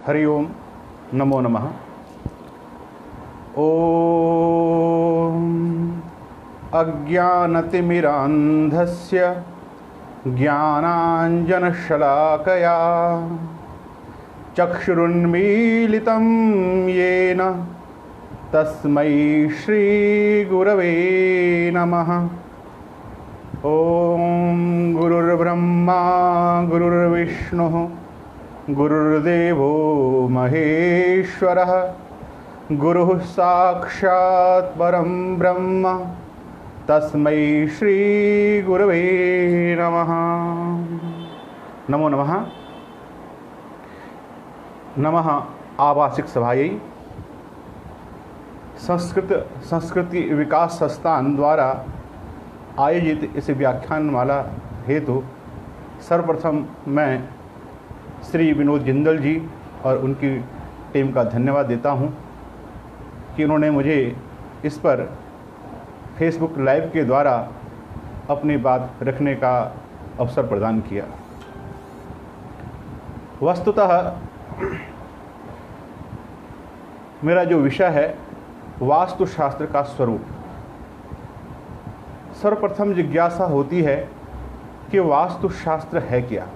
हरि ओम नमो नमः। ओम अज्ञानतिमिरान्धस्य ज्ञानाञ्जनशलाकया चक्षुरुन्मीलितं येन तस्मै श्रीगुरवे नमः। ओम गुरुर्ब्रह्मा गुरुर्विष्णुः गुरुर्देवो महेश्वरः गुरुः साक्षात् परं ब्रह्म तस्मै श्री गुरवे नमः। नमो नमः। नमः आवासिक सभायै संस्कृति विकास संस्थान द्वारा आयोजित इस व्याख्यानमाला हेतु सर्वप्रथम मैं श्री विनोद जिंदल जी और उनकी टीम का धन्यवाद देता हूं कि उन्होंने मुझे इस पर फेसबुक लाइव के द्वारा अपनी बात रखने का अवसर प्रदान किया। वस्तुतः मेरा जो विषय है वास्तुशास्त्र का स्वरूप। सर्वप्रथम जिज्ञासा होती है कि वास्तुशास्त्र है क्या।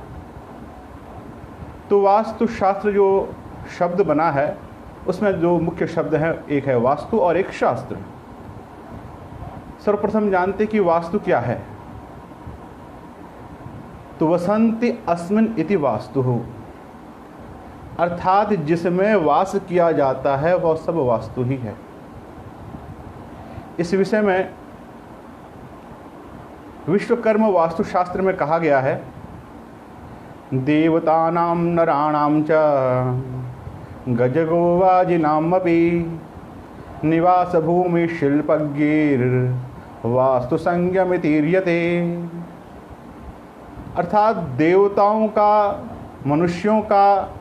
तो वास्तुशास्त्र जो शब्द बना है उसमें जो मुख्य शब्द हैं, एक है वास्तु और एक शास्त्र। सर्वप्रथम जानते कि वास्तु क्या है। तो वसंति अस्मिन् इति वास्तुः, अर्थात जिसमें वास किया जाता है वह सब वास्तु ही है। इस विषय में विश्वकर्म वास्तुशास्त्र में कहा गया है, देवतानां नराणां च गजगोवाजिनामपि निवासभूमि शिल्पज्ञैर्वास्तुसंज्ञमितीर्यते। अर्थात देवताओं का, मनुष्यों का,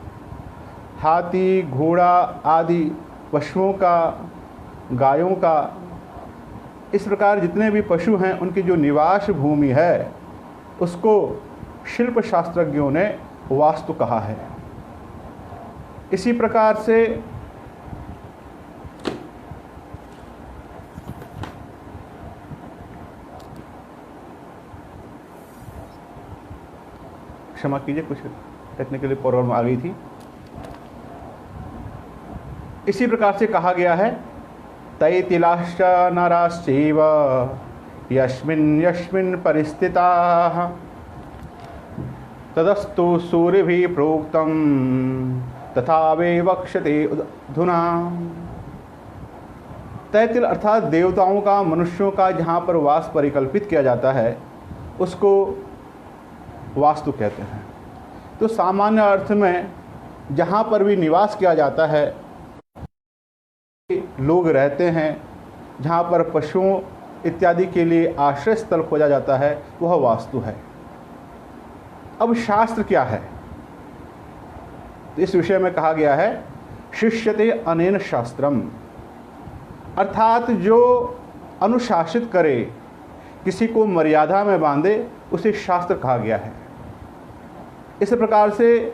हाथी घोड़ा आदि पशुओं का, गायों का, इस प्रकार जितने भी पशु हैं उनकी जो निवास भूमि है उसको शिल्प शास्त्रज्ञों ने वास्तु कहा है। इसी प्रकार से क्षमा कीजिए, कुछ टेक्निकली प्रॉब्लम आ गई थी। इसी प्रकार से कहा गया है, तैतिलाश्च नराश्चैव यस्मिन् यस्मिन् परिस्थिताः तदस्तु सूर्यभिः प्रोक्तं तथा वे वक्ष्यते अधुना। तैतिल अर्थात देवताओं का, मनुष्यों का जहाँ पर वास परिकल्पित किया जाता है उसको वास्तु कहते हैं। तो सामान्य अर्थ में जहाँ पर भी निवास किया जाता है, लोग रहते हैं, जहाँ पर पशुओं इत्यादि के लिए आश्रय स्थल खोजा जाता है, वह वास्तु है। अब शास्त्र क्या है, तो इस विषय में कहा गया है, शिष्यते अनेन शास्त्रम, अर्थात जो अनुशासित करे, किसी को मर्यादा में बांधे, उसे शास्त्र कहा गया है। इस प्रकार से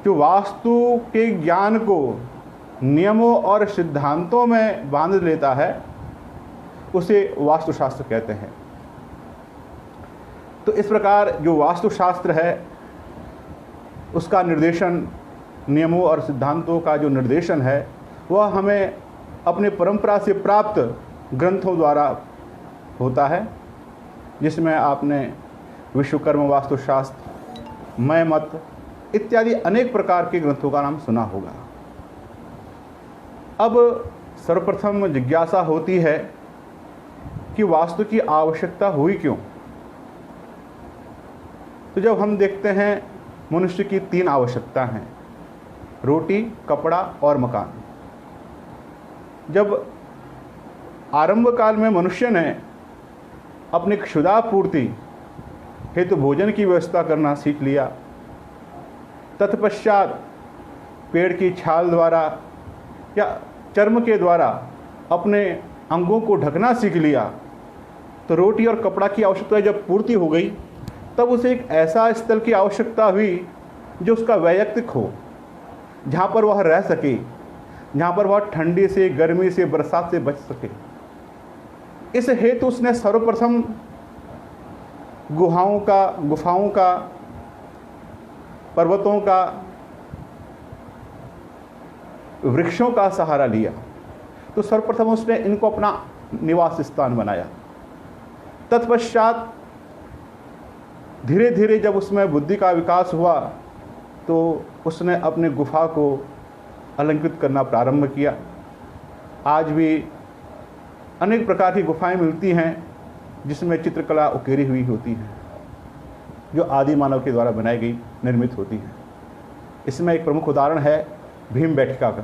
जो वास्तु के ज्ञान को नियमों और सिद्धांतों में बांध लेता है उसे वास्तुशास्त्र कहते हैं। तो इस प्रकार जो वास्तुशास्त्र है उसका निर्देशन, नियमों और सिद्धांतों का जो निर्देशन है वह हमें अपनी परंपरा से प्राप्त ग्रंथों द्वारा होता है, जिसमें आपने विश्वकर्म वास्तुशास्त्र, मय मत इत्यादि अनेक प्रकार के ग्रंथों का नाम सुना होगा। अब सर्वप्रथम जिज्ञासा होती है कि वास्तु की आवश्यकता हुई क्यों। तो जब हम देखते हैं मनुष्य की तीन आवश्यकता हैं, रोटी, कपड़ा और मकान। जब आरंभ काल में मनुष्य ने अपनी क्षुधा पूर्ति हेतु भोजन की व्यवस्था करना सीख लिया, तत्पश्चात पेड़ की छाल द्वारा या चर्म के द्वारा अपने अंगों को ढकना सीख लिया, तो रोटी और कपड़ा की आवश्यकता जब पूर्ति हो गई तब उसे एक ऐसा स्थल की आवश्यकता हुई जो उसका वैयक्तिक हो, जहाँ पर वह रह सके, जहाँ पर वह ठंडी से, गर्मी से, बरसात से बच सके। इस हेतु उसने सर्वप्रथम गुफाओं का, पर्वतों का, वृक्षों का सहारा लिया। तो सर्वप्रथम उसने इनको अपना निवास स्थान बनाया। तत्पश्चात धीरे धीरे जब उसमें बुद्धि का विकास हुआ तो उसने अपने गुफा को अलंकृत करना प्रारंभ किया। आज भी अनेक प्रकार की गुफाएं मिलती हैं जिसमें चित्रकला उकेरी हुई होती है, जो आदि मानव के द्वारा बनाई गई, निर्मित होती हैं। इसमें एक प्रमुख उदाहरण है भीमबेटका का।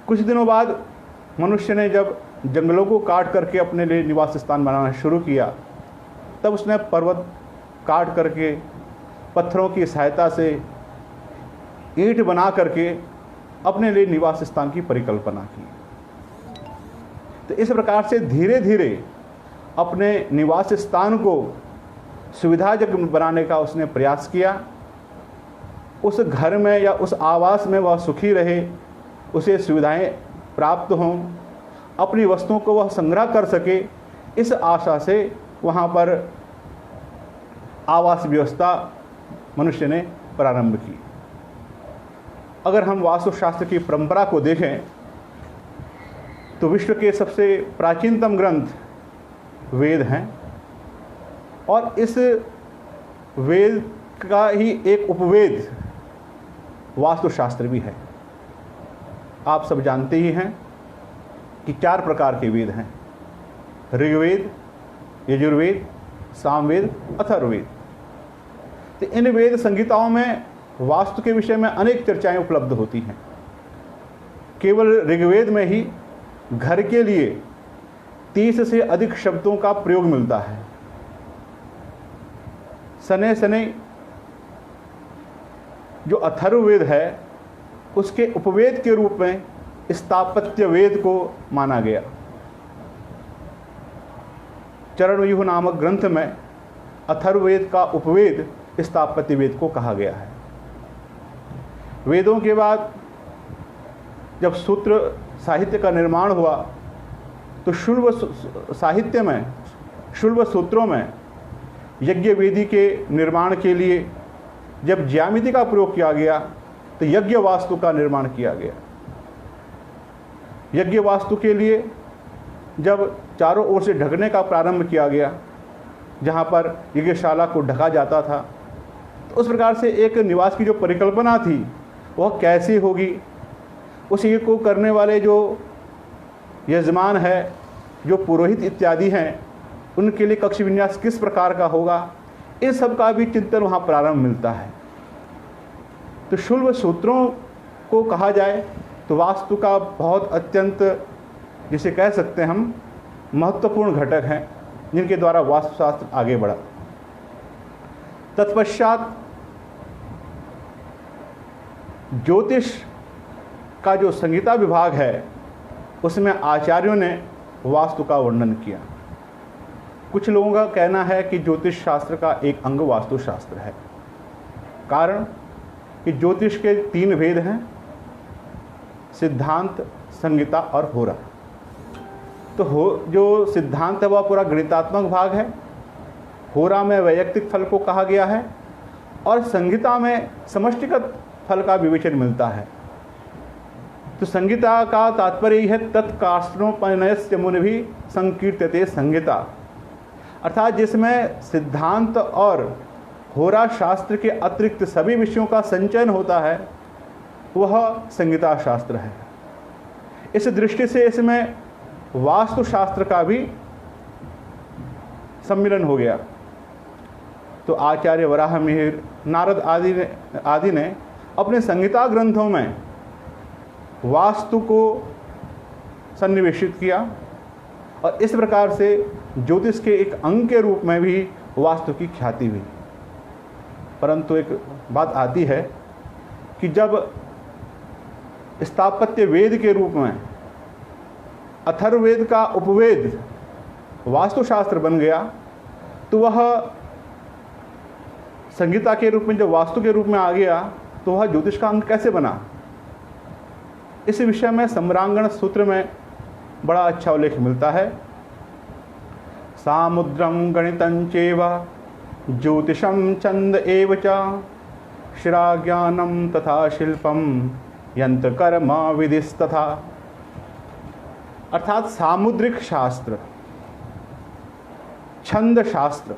कुछ दिनों बाद मनुष्य ने जब जंगलों को काट करके अपने लिए निवास स्थान बनाना शुरू किया, तब उसने पर्वत काट करके पत्थरों की सहायता से ईंट बना करके अपने लिए निवास स्थान की परिकल्पना की। तो इस प्रकार से धीरे धीरे अपने निवास स्थान को सुविधाजनक बनाने का उसने प्रयास किया। उस घर में या उस आवास में वह सुखी रहे, उसे सुविधाएं प्राप्त हों, अपनी वस्तुओं को वह संग्रह कर सके, इस आशा से वहाँ पर आवास व्यवस्था मनुष्य ने प्रारंभ की। अगर हम वास्तुशास्त्र की परंपरा को देखें तो विश्व के सबसे प्राचीनतम ग्रंथ वेद हैं, और इस वेद का ही एक उपवेद वास्तुशास्त्र भी है। आप सब जानते ही हैं कि 4 प्रकार के वेद हैं: ऋग्वेद, यजुर्वेद, सामवेद, अथर्ववेद। तो इन वेद संहिताओं में वास्तु के विषय में अनेक चर्चाएं उपलब्ध होती हैं। केवल ऋग्वेद में ही घर के लिए 30 से अधिक शब्दों का प्रयोग मिलता है। सने सने जो अथर्ववेद है उसके उपवेद के रूप में स्थापत्य वेद को माना गया। चरणव्यूह नामक ग्रंथ में अथर्ववेद का उपवेद स्थापत्य वेद को कहा गया है। वेदों के बाद जब सूत्र साहित्य का निर्माण हुआ तो शुल्ब साहित्य में, शुल्ब सूत्रों में यज्ञ वेदी के निर्माण के लिए जब ज्यामिति का प्रयोग किया गया तो यज्ञ वास्तु का निर्माण किया गया। यज्ञ वास्तु के लिए जब चारों ओर से ढकने का प्रारंभ किया गया, जहाँ पर यज्ञशाला को ढका जाता था, तो उस प्रकार से एक निवास की जो परिकल्पना थी वह कैसी होगी, उस यज्ञ को करने वाले जो यजमान है, जो पुरोहित इत्यादि हैं, उनके लिए कक्ष विन्यास किस प्रकार का होगा, इन सब का भी चिंतन वहाँ प्रारंभ मिलता है। तो शुल्ब सूत्रों को कहा जाए तो वास्तु का बहुत अत्यंत, जिसे कह सकते हैं हम, महत्वपूर्ण घटक हैं जिनके द्वारा वास्तुशास्त्र आगे बढ़ा। तत्पश्चात ज्योतिष का जो संहिता विभाग है उसमें आचार्यों ने वास्तु का वर्णन किया। कुछ लोगों का कहना है कि ज्योतिष शास्त्र का एक अंग वास्तुशास्त्र है। कारण कि ज्योतिष के 3 भेद हैं: सिद्धांत, संहिता और होरा। तो जो सिद्धांत है वह पूरा गणितात्मक भाग है, होरा में वैयक्तिक फल को कहा गया है, और संहिता में समष्टिगत फल का विवेचन मिलता है। तो संहिता का तात्पर्य है तत्काष्णोपनयस्य मुनिभिः संकीर्त्यते संहिता, अर्थात जिसमें सिद्धांत और होरा शास्त्र के अतिरिक्त सभी विषयों का संचयन होता है वह संहिता शास्त्र है। इस दृष्टि से इसमें वास्तुशास्त्र का भी सम्मिलन हो गया। तो आचार्य वराह मिहिर, नारद आदि ने अपने संहिता ग्रंथों में वास्तु को सन्निवेशित किया, और इस प्रकार से ज्योतिष के एक अंग के रूप में भी वास्तु की ख्याति हुई। परंतु एक बात आती है कि जब स्थापत्य वेद के रूप में अथर्ववेद का उपवेद वास्तुशास्त्र बन गया, तो वह संहिता के रूप में जब वास्तु के रूप में आ गया तो वह ज्योतिष का अंग कैसे बना? इस विषय में सम्रांगण सूत्र में बड़ा अच्छा उल्लेख मिलता है। सामुद्रम गणितं चैव ज्योतिषं छंद एव च शिराज्ञानं तथा शिल्पम यंत्र कर्म विधिस्तथा। अर्थात सामुद्रिक शास्त्र, छंद शास्त्र,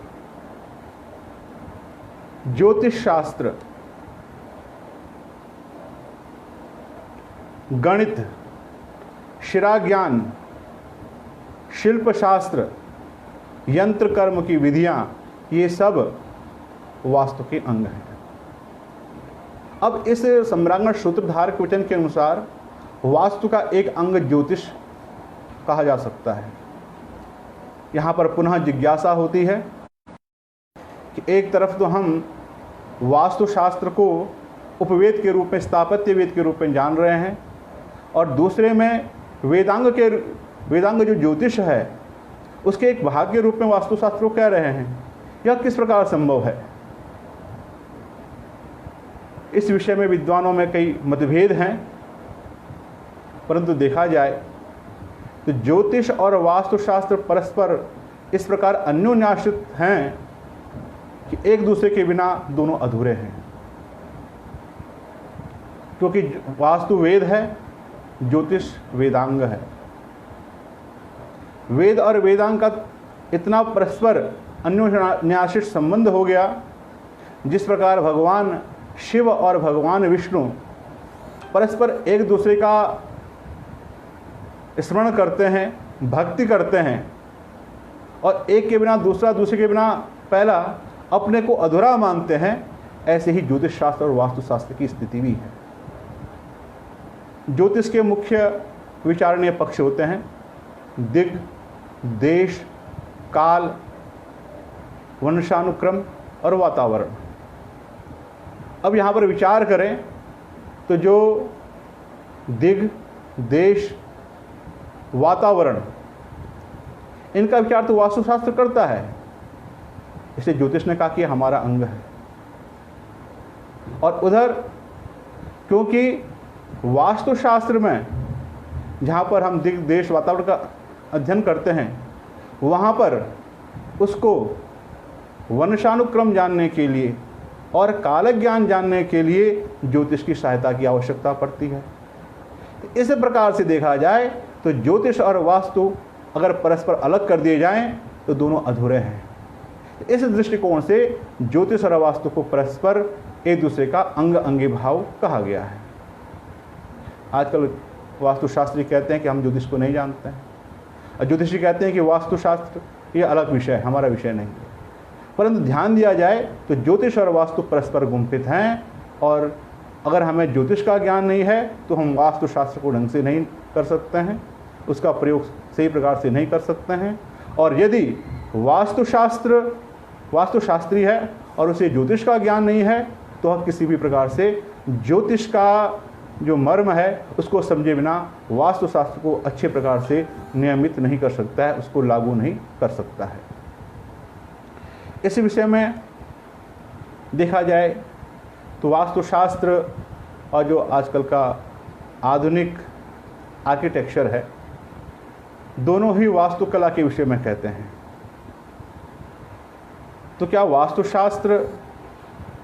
ज्योतिष शास्त्र, गणित, शिराज्ञान, शिल्प शास्त्र, यंत्र कर्म की विधियां, ये सब वास्तु के अंग हैं। अब इस सम्रांगण सूत्रधार के वचन के अनुसार वास्तु का एक अंग ज्योतिष कहा जा सकता है। यहाँ पर पुनः जिज्ञासा होती है कि एक तरफ तो हम वास्तु शास्त्र को उपवेद के रूप में, स्थापत्य वेद के रूप में जान रहे हैं, और दूसरे में वेदांग जो ज्योतिष है उसके एक भाग के रूप में वास्तुशास्त्र को कह रहे हैं। यह किस प्रकार संभव है? इस विषय में विद्वानों में कई मतभेद हैं, परंतु देखा जाए तो ज्योतिष और वास्तुशास्त्र परस्पर इस प्रकार अन्योन्याश्रित हैं कि एक दूसरे के बिना दोनों अधूरे हैं। क्योंकि वास्तु वेद है, ज्योतिष वेदांग है। वेद और वेदांग का इतना परस्पर अन्योन्याश्रित संबंध हो गया, जिस प्रकार भगवान शिव और भगवान विष्णु परस्पर एक दूसरे का स्मरण करते हैं, भक्ति करते हैं, और एक के बिना दूसरा, दूसरे के बिना पहला अपने को अधूरा मानते हैं। ऐसे ही ज्योतिष शास्त्र और वास्तुशास्त्र की स्थिति भी है। ज्योतिष के मुख्य विचारणीय पक्ष होते हैं दिग, देश, काल, वंशानुक्रम और वातावरण। अब यहाँ पर विचार करें तो जो दिग, देश, वातावरण, इनका विचार तो वास्तुशास्त्र करता है। इसलिए ज्योतिष ने कहा कि हमारा अंग है। और उधर क्योंकि वास्तुशास्त्र में जहाँ पर हम दिग, देश, वातावरण का अध्ययन करते हैं, वहाँ पर उसको वंशानुक्रम जानने के लिए और काल ज्ञान जानने के लिए ज्योतिष की सहायता की आवश्यकता पड़ती है। इस प्रकार से देखा जाए तो ज्योतिष और वास्तु अगर परस्पर अलग कर दिए जाएं तो दोनों अधूरे हैं। इस दृष्टिकोण से ज्योतिष और वास्तु को परस्पर एक दूसरे का अंग अंगी भाव कहा गया है। आजकल वास्तुशास्त्री कहते हैं कि हम ज्योतिष को नहीं जानते हैं, और ज्योतिषी कहते हैं कि वास्तुशास्त्र ये अलग विषय है, हमारा विषय नहीं है। परंतु ध्यान दिया जाए तो ज्योतिष और वास्तु परस्पर गुंफित हैं, और अगर हमें ज्योतिष का ज्ञान नहीं है तो हम वास्तुशास्त्र को ढंग से नहीं कर सकते हैं, उसका प्रयोग सही प्रकार से नहीं कर सकते हैं। और यदि वास्तुशास्त्री है और उसे ज्योतिष का ज्ञान नहीं है तो वह किसी भी प्रकार से ज्योतिष का जो मर्म है उसको समझे बिना वास्तुशास्त्र को अच्छे प्रकार से नियमित नहीं कर सकता है, उसको लागू नहीं कर सकता है। इस विषय में देखा जाए तो वास्तुशास्त्र और जो आजकल का आधुनिक आर्किटेक्चर है, दोनों ही वास्तुकला के विषय में कहते हैं। तो क्या वास्तुशास्त्र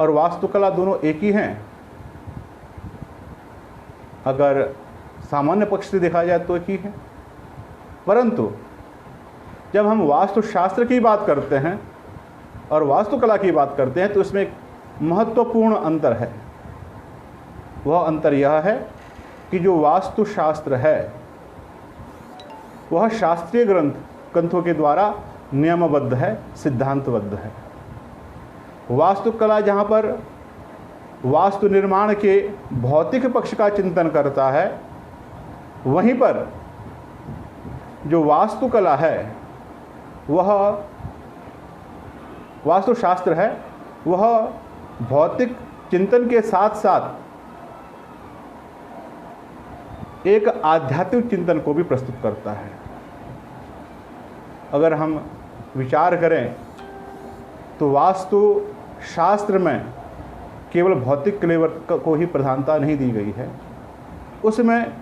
और वास्तुकला दोनों एक ही हैं? अगर सामान्य पक्ष से देखा जाए तो एक ही है, परंतु जब हम वास्तुशास्त्र की बात करते हैं और वास्तुकला की बात करते हैं तो इसमें एक महत्वपूर्ण अंतर है। वह अंतर यह है कि जो वास्तुशास्त्र है वह शास्त्रीय ग्रंथों के द्वारा नियमबद्ध है, सिद्धांतबद्ध है। वास्तुकला जहाँ पर वास्तु निर्माण के भौतिक पक्ष का चिंतन करता है, वहीं पर जो वास्तुकला है, वह वास्तुशास्त्र है, वह भौतिक चिंतन के साथ साथ एक आध्यात्मिक चिंतन को भी प्रस्तुत करता है। अगर हम विचार करें तो वास्तु शास्त्र में केवल भौतिक कलेवर को ही प्रधानता नहीं दी गई है, उसमें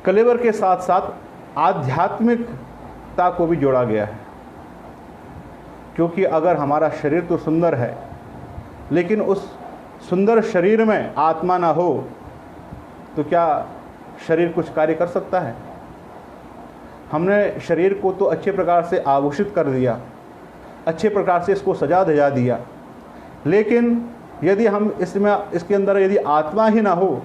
कलेवर के साथ साथ आध्यात्मिकता को भी जोड़ा गया है। क्योंकि अगर हमारा शरीर तो सुंदर है, लेकिन उस सुंदर शरीर में आत्मा ना हो तो क्या शरीर कुछ कार्य कर सकता है? हमने शरीर को तो अच्छे प्रकार से आभूषित कर दिया, अच्छे प्रकार से इसको सजा धजा दिया, लेकिन यदि हम इसके अंदर यदि आत्मा ही ना हो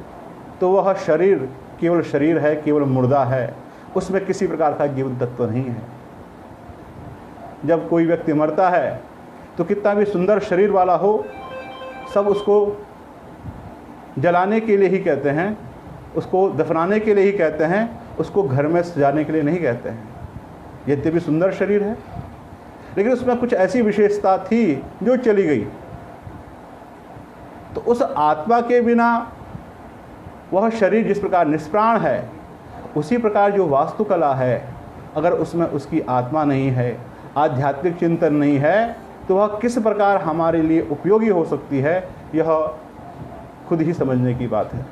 तो वह शरीर केवल शरीर है, केवल मुर्दा है, उसमें किसी प्रकार का जीवन तत्व नहीं है। जब कोई व्यक्ति मरता है तो कितना भी सुंदर शरीर वाला हो, सब उसको जलाने के लिए ही कहते हैं, उसको दफनाने के लिए ही कहते हैं, उसको घर में सजाने के लिए नहीं कहते हैं। यद्यपि सुंदर शरीर है, लेकिन उसमें कुछ ऐसी विशेषता थी जो चली गई। तो उस आत्मा के बिना वह शरीर जिस प्रकार निष्प्राण है, उसी प्रकार जो वास्तुकला है, अगर उसमें उसकी आत्मा नहीं है, आध्यात्मिक चिंतन नहीं है, तो वह किस प्रकार हमारे लिए उपयोगी हो सकती है, यह खुद ही समझने की बात है।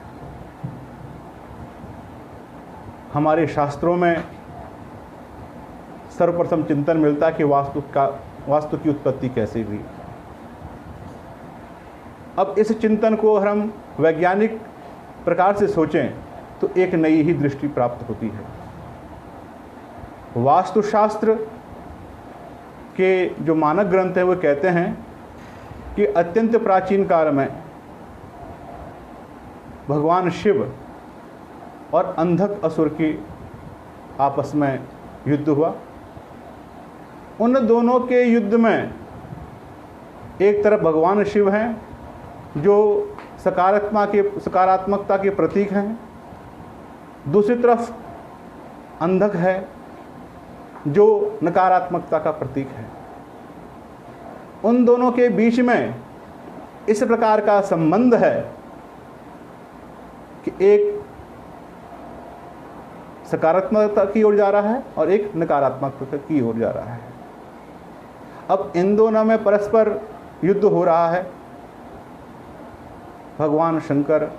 हमारे शास्त्रों में सर्वप्रथम चिंतन मिलता है कि वास्तु की उत्पत्ति कैसे हुई। अब इस चिंतन को अगर हम वैज्ञानिक प्रकार से सोचें तो एक नई ही दृष्टि प्राप्त होती है। वास्तुशास्त्र के जो मानक ग्रंथ हैं वो कहते हैं कि अत्यंत प्राचीन काल में भगवान शिव और अंधक असुर की आपस में युद्ध हुआ। उन दोनों के युद्ध में एक तरफ भगवान शिव हैं जो सकारात्मकता के प्रतीक हैं, दूसरी तरफ अंधक है जो नकारात्मकता का प्रतीक है। उन दोनों के बीच में इस प्रकार का संबंध है कि एक सकारात्मकता की ओर जा रहा है और एक नकारात्मकता की ओर जा रहा है। अब इन दोनों में परस्पर युद्ध हो रहा है। भगवान शंकर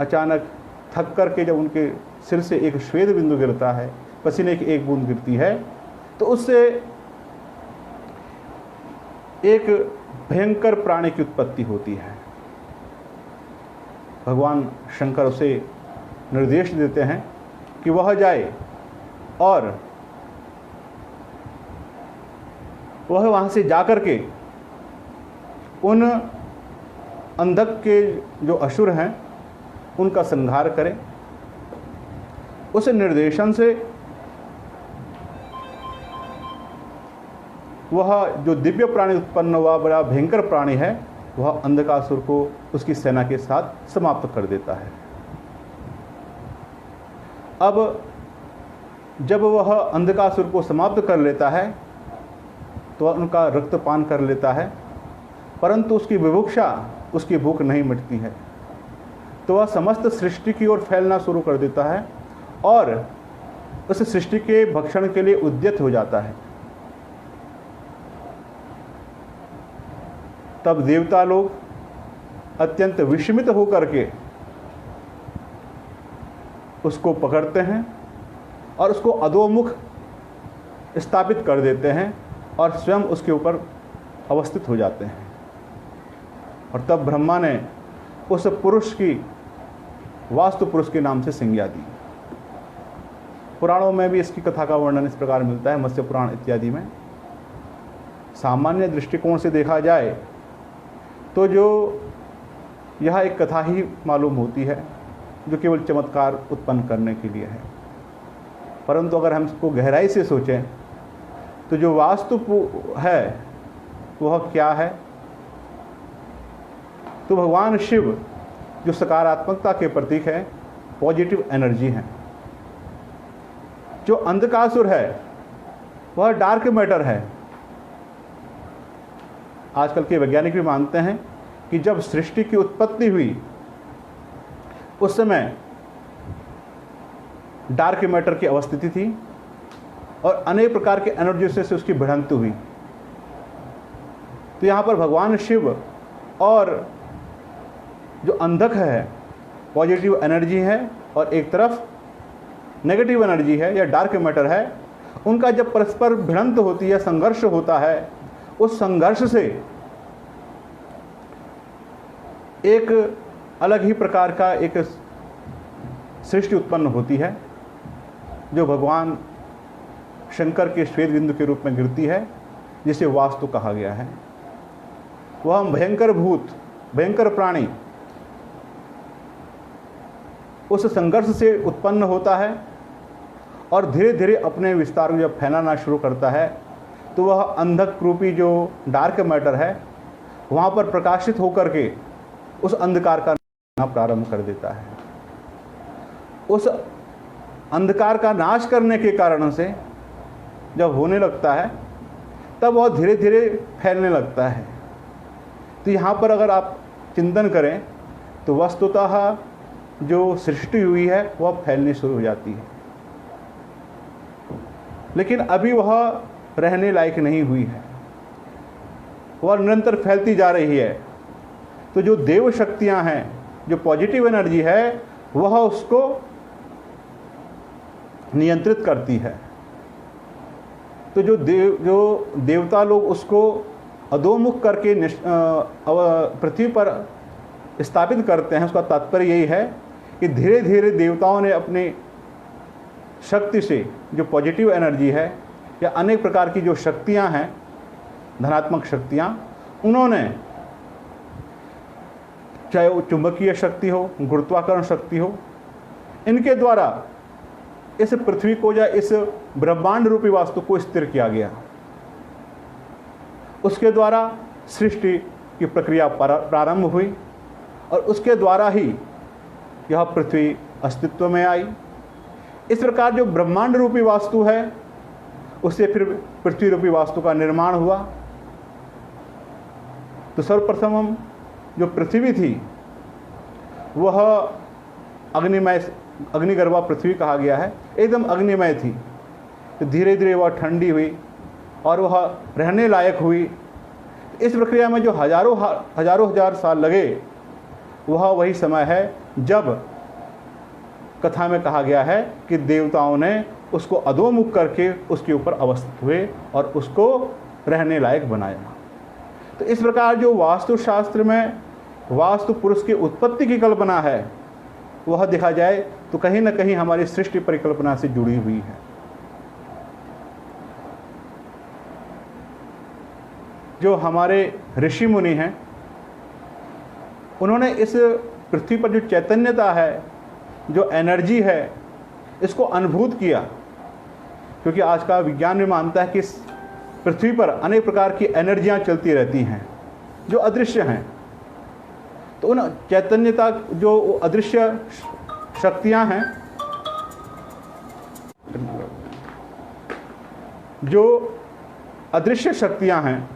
अचानक थक करके जब उनके सिर से एक श्वेत बिंदु गिरता है, पसीने की एक बूंद गिरती है, तो उससे एक भयंकर प्राणी की उत्पत्ति होती है। भगवान शंकर उसे निर्देश देते हैं कि वह जाए और वह वहाँ से जाकर के उन अंधक के जो असुर हैं उनका संहार करें। उस निर्देशन से वह जो दिव्य प्राणी उत्पन्न हुआ, बड़ा भयंकर प्राणी है, वह अंधकासुर को उसकी सेना के साथ समाप्त कर देता है। अब जब वह अंधकासुर को समाप्त कर लेता है तो वह उनका रक्तपान कर लेता है, परंतु उसकी विवक्षा, उसकी भूख नहीं मिटती है। तो वह समस्त सृष्टि की ओर फैलना शुरू कर देता है और उस सृष्टि के भक्षण के लिए उद्यत हो जाता है। तब देवता लोग अत्यंत विस्मित होकर के उसको पकड़ते हैं और उसको अधोमुख स्थापित कर देते हैं और स्वयं उसके ऊपर अवस्थित हो जाते हैं। और तब ब्रह्मा ने उस पुरुष की वास्तु पुरुष के नाम से संज्ञा दी। पुराणों में भी इसकी कथा का वर्णन इस प्रकार मिलता है, मत्स्य पुराण इत्यादि में। सामान्य दृष्टिकोण से देखा जाए तो जो यह एक कथा ही मालूम होती है जो केवल चमत्कार उत्पन्न करने के लिए है, परंतु अगर हम इसको गहराई से सोचें तो जो वास्तु है वह क्या है? तो भगवान शिव जो सकारात्मकता के प्रतीक है, पॉजिटिव एनर्जी है। जो अंधकासुर है वह डार्क मैटर है। आजकल के वैज्ञानिक भी मानते हैं कि जब सृष्टि की उत्पत्ति हुई उस समय डार्क मैटर की अवस्थिति थी और अनेक प्रकार के एनर्जी से उसकी भिड़ंत हुई। तो यहाँ पर भगवान शिव और जो अंधक है, पॉजिटिव एनर्जी है, और एक तरफ नेगेटिव एनर्जी है या डार्क मैटर है, उनका जब परस्पर भिड़ंत होती है, संघर्ष होता है, उस संघर्ष से एक अलग ही प्रकार का एक सृष्टि उत्पन्न होती है, जो भगवान शंकर के श्वेत बिंदु के रूप में गिरती है, जिसे वास्तु कहा गया है। वह भयंकर भूत, भयंकर प्राणी उस संघर्ष से उत्पन्न होता है और धीरे धीरे अपने विस्तार को जब फैलाना शुरू करता है, तो वह अंधक रूपी जो डार्क मैटर है वहाँ पर प्रकाशित होकर के उस अंधकार का नाश प्रारंभ कर देता है। उस अंधकार का नाश करने के कारण से जब होने लगता है, तब वह धीरे धीरे फैलने लगता है। तो यहाँ पर अगर आप चिंतन करें तो वस्तुतः जो सृष्टि हुई है वह फैलनी शुरू हो जाती है, लेकिन अभी वह रहने लायक नहीं हुई है, वह निरंतर फैलती जा रही है। तो जो देव शक्तियाँ हैं, जो पॉजिटिव एनर्जी है, वह उसको नियंत्रित करती है। तो जो देवता लोग उसको अधोमुख करके पृथ्वी पर स्थापित करते हैं, उसका तात्पर्य यही है कि धीरे धीरे देवताओं ने अपनी शक्ति से, जो पॉजिटिव एनर्जी है या अनेक प्रकार की जो शक्तियां हैं, धनात्मक शक्तियां, उन्होंने, चाहे वो चुंबकीय शक्ति हो, गुरुत्वाकर्षण शक्ति हो, इनके द्वारा इस पृथ्वी को या इस ब्रह्मांड रूपी वास्तु को स्थिर किया गया। उसके द्वारा सृष्टि की प्रक्रिया प्रारंभ हुई और उसके द्वारा ही यह पृथ्वी अस्तित्व में आई। इस प्रकार जो ब्रह्मांड रूपी वास्तु है, उससे फिर पृथ्वी रूपी वास्तु का निर्माण हुआ। तो सर्वप्रथम जो पृथ्वी थी वह अग्निगर्भा पृथ्वी कहा गया है, एकदम अग्निमय थी। तो धीरे धीरे वह ठंडी हुई और वह रहने लायक हुई। इस प्रक्रिया में जो हजारों हजार साल लगे, वह वही समय है जब कथा में कहा गया है कि देवताओं ने उसको अधोमुख करके उसके ऊपर अवस्थित हुए और उसको रहने लायक बनाया। तो इस प्रकार जो वास्तुशास्त्र में वास्तु पुरुष की उत्पत्ति की कल्पना है, वह देखा जाए तो कहीं ना कहीं हमारी सृष्टि परिकल्पना से जुड़ी हुई है। जो हमारे ऋषि मुनि हैं, उन्होंने इस पृथ्वी पर जो चैतन्यता है, जो एनर्जी है, इसको अनुभूत किया। क्योंकि आज का विज्ञान भी मानता है कि इस पृथ्वी पर अनेक प्रकार की एनर्जियां चलती रहती हैं जो अदृश्य हैं। तो उन चैतन्यता, जो अदृश्य शक्तियां हैं, जो अदृश्य शक्तियां हैं,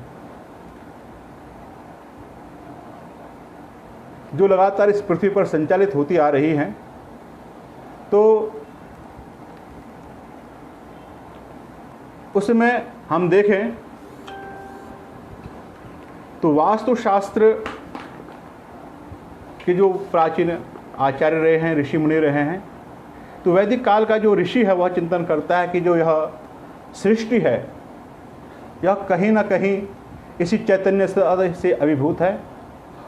जो लगातार इस पृथ्वी पर संचालित होती आ रही हैं, तो उसमें हम देखें तो वास्तुशास्त्र के जो प्राचीन आचार्य रहे हैं, ऋषि मुनि रहे हैं, तो वैदिक काल का जो ऋषि है वह चिंतन करता है कि जो यह सृष्टि है, यह कहीं ना कहीं इसी चैतन्य से अभिभूत है।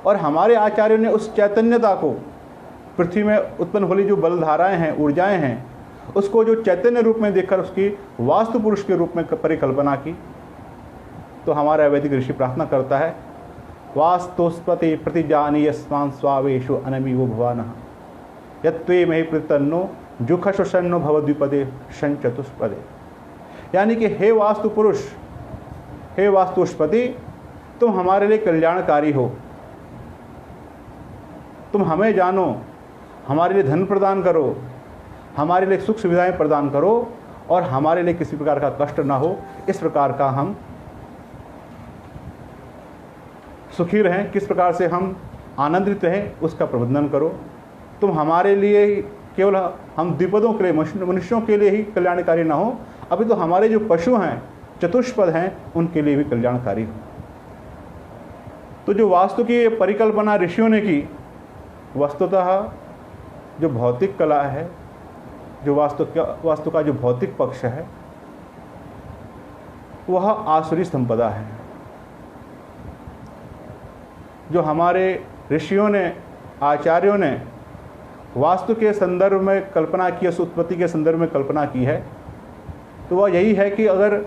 और हमारे आचार्यों ने उस चैतन्यता को, पृथ्वी में उत्पन्न होली जो बलधाराएं हैं, ऊर्जाएं हैं, उसको जो चैतन्य रूप में देखकर उसकी वास्तु पुरुष के रूप में परिकल्पना की। तो हमारा वैदिक ऋषि प्रार्थना करता है, वास्तुस्पति प्रतिजानीय स्वान स्वावेशो अनमीवो भवानः यत्वे महि प्रतितन्नो जुखशोषन्नो भवद्विपदे संचतुष्पदे। यानी कि हे वास्तु पुरुष, हे वास्तुस्पति, तुम हमारे लिए कल्याणकारी हो, तुम हमें जानो, हमारे लिए धन प्रदान करो, हमारे लिए सुख सुविधाएं प्रदान करो और हमारे लिए किसी प्रकार का कष्ट ना हो। इस प्रकार का हम सुखी रहें, किस प्रकार से हम आनंदित रहें, उसका प्रबंधन करो। तुम हमारे लिए केवल हम द्विपदों के लिए, मनुष्यों के लिए ही कल्याणकारी ना हो, अभी तो हमारे जो पशु हैं, चतुष्पद हैं, उनके लिए भी कल्याणकारी हो। तो जो वास्तु की परिकल्पना ऋषियों ने की, वस्तुतः जो भौतिक कला है, जो वास्तु का जो भौतिक पक्ष है, वह आसुरी संपदा है। जो हमारे ऋषियों ने, आचार्यों ने वास्तु के संदर्भ में कल्पना की, उस उत्पत्ति के संदर्भ में कल्पना की है, तो वह यही है कि अगर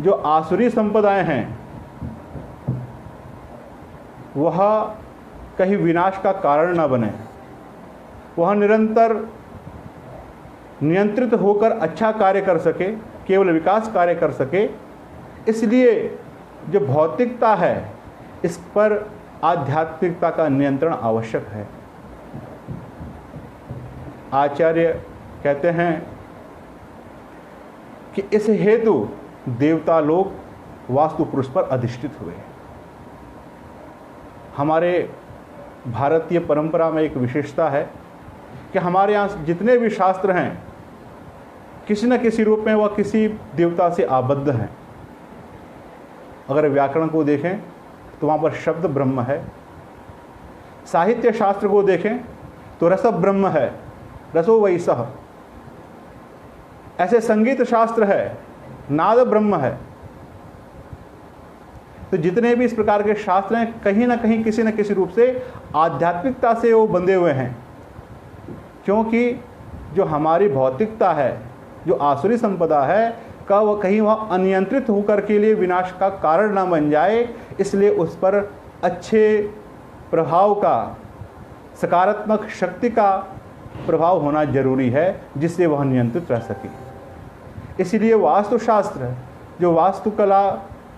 जो आसुरी संपदाएं हैं वह कहीं विनाश का कारण न बने, वह निरंतर नियंत्रित होकर अच्छा कार्य कर सके, केवल विकास कार्य कर सके। इसलिए जो भौतिकता है इस पर आध्यात्मिकता का नियंत्रण आवश्यक है। आचार्य कहते हैं कि इस हेतु देवता लोग वास्तु पुरुष पर अधिष्ठित हुए। हमारे भारतीय परंपरा में एक विशेषता है कि हमारे यहाँ जितने भी शास्त्र हैं किसी न किसी रूप में वह किसी देवता से आबद्ध हैं। अगर व्याकरण को देखें तो वहाँ पर शब्द ब्रह्म है, साहित्य शास्त्र को देखें तो रस ब्रह्म है, रसो वैसह। ऐसे संगीत शास्त्र है, नाद ब्रह्म है। तो जितने भी इस प्रकार के शास्त्र हैं कहीं ना कहीं किसी न किसी रूप से आध्यात्मिकता से वो बंधे हुए हैं, क्योंकि जो हमारी भौतिकता है, जो आसुरी संपदा है, का वह कहीं वह अनियंत्रित होकर के लिए विनाश का कारण ना बन जाए, इसलिए उस पर अच्छे प्रभाव का, सकारात्मक शक्ति का प्रभाव होना जरूरी है, जिससे वह नियंत्रित रह सके। इसलिए वास्तुशास्त्र, जो वास्तुकला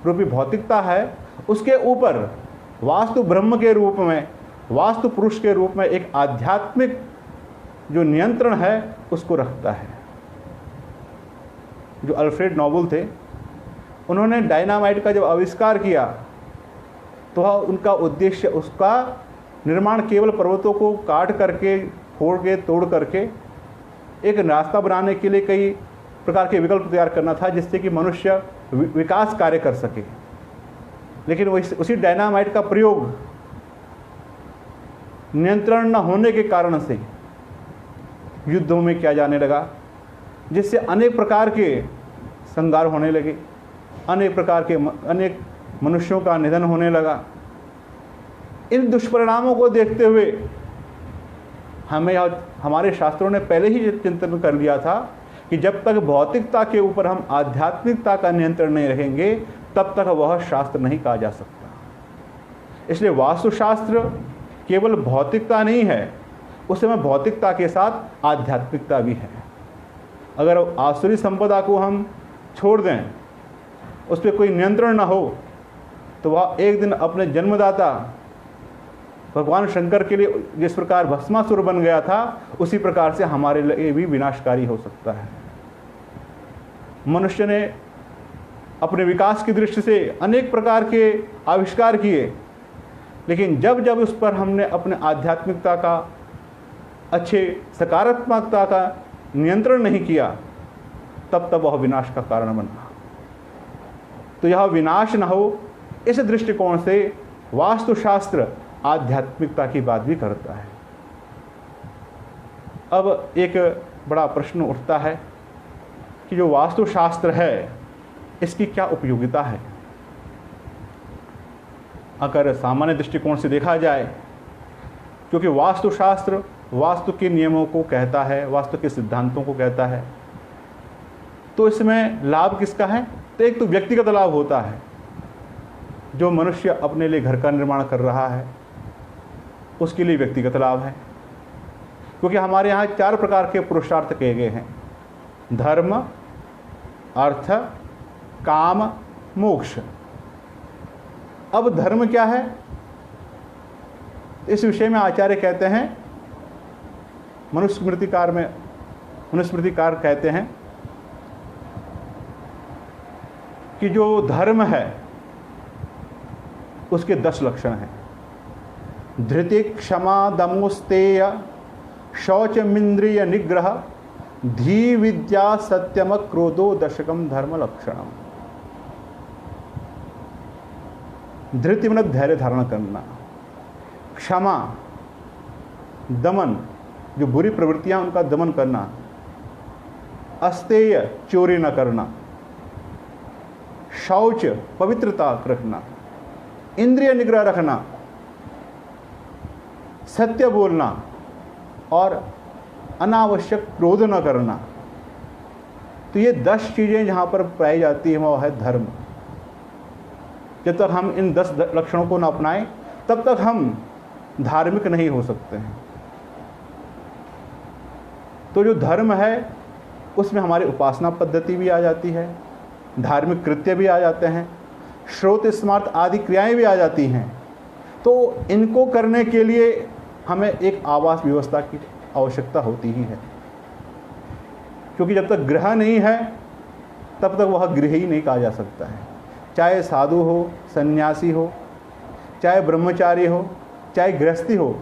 रूपी भौतिकता है, उसके ऊपर वास्तु ब्रह्म के रूप में, वास्तु पुरुष के रूप में एक आध्यात्मिक जो नियंत्रण है उसको रखता है। जो अल्फ्रेड नोबल थे, उन्होंने डायनामाइट का जब आविष्कार किया तो उनका उद्देश्य, उसका निर्माण केवल पर्वतों को काट करके, फोड़ के, तोड़ करके एक रास्ता बनाने के लिए कई प्रकार के विकल्प तैयार करना था, जिससे कि मनुष्य विकास कार्य कर सके। लेकिन उसी डायनामाइट का प्रयोग नियंत्रण न होने के कारण से युद्धों में किया जाने लगा, जिससे अनेक प्रकार के संहार होने लगे, अनेक मनुष्यों का निधन होने लगा। इन दुष्परिणामों को देखते हुए हमारे शास्त्रों ने पहले ही चिंतन कर लिया था कि जब तक भौतिकता के ऊपर हम आध्यात्मिकता का नियंत्रण नहीं रखेंगे, तब तक वह शास्त्र नहीं कहा जा सकता। इसलिए वास्तुशास्त्र केवल भौतिकता नहीं है, उसमें भौतिकता के साथ आध्यात्मिकता भी है। अगर आसुरी संपदा को हम छोड़ दें, उस पर कोई नियंत्रण ना हो, तो वह एक दिन अपने जन्मदाता भगवान शंकर के लिए जिस प्रकार भस्मासुर बन गया था, उसी प्रकार से हमारे लिए भी विनाशकारी हो सकता है। मनुष्य ने अपने विकास की दृष्टि से अनेक प्रकार के आविष्कार किए, लेकिन जब जब उस पर हमने अपने आध्यात्मिकता का, अच्छे सकारात्मकता का नियंत्रण नहीं किया, तब तब वह विनाश का कारण बना। तो यह विनाश न हो, इस दृष्टिकोण से वास्तुशास्त्र आध्यात्मिकता की बात भी करता है। अब एक बड़ा प्रश्न उठता है कि जो वास्तुशास्त्र है इसकी क्या उपयोगिता है। अगर सामान्य दृष्टिकोण से देखा जाए, क्योंकि वास्तुशास्त्र वास्तु के नियमों को कहता है, वास्तु के सिद्धांतों को कहता है, तो इसमें लाभ किसका है? तो एक तो व्यक्तिगत लाभ होता है, जो मनुष्य अपने लिए घर का निर्माण कर रहा है उसके लिए व्यक्तिगत लाभ है, क्योंकि हमारे यहाँ 4 प्रकार के पुरुषार्थ किए गए हैं: धर्म, अर्थ, काम, मोक्ष। अब धर्म क्या है? इस विषय में आचार्य कहते हैं, मनुस्मृतिकार कहते हैं कि जो धर्म है उसके 10 लक्षण हैं: धृति, क्षमा, दमोस्तेय, शौचमिंद्रिय निग्रह, धी, विद्या, सत्यम, क्रोधो, दशकम धर्म लक्षणम। धृतिमनक धैर्य धारण करना, क्षमा, दमन, जो बुरी प्रवृत्तियां उनका दमन करना, अस्तेय चोरी न करना, शौच पवित्रता रखना, इंद्रिय निग्रह रखना, सत्य बोलना और अनावश्यक क्रोध न करना। तो ये 10 चीज़ें जहाँ पर पाई जाती हैं वह है धर्म। जब तक हम इन 10 लक्षणों को न अपनाएं तब तक हम धार्मिक नहीं हो सकते हैं। तो जो धर्म है उसमें हमारी उपासना पद्धति भी आ जाती है, धार्मिक कृत्य भी आ जाते हैं, श्रोत स्मार्त आदि क्रियाएं भी आ जाती हैं। तो इनको करने के लिए हमें एक आवास व्यवस्था की आवश्यकता होती ही है, क्योंकि जब तक गृह नहीं है तब तक वह गृह ही नहीं कहा जा सकता है। चाहे साधु हो, सन्यासी हो, चाहे ब्रह्मचारी हो, चाहे गृहस्थी हो,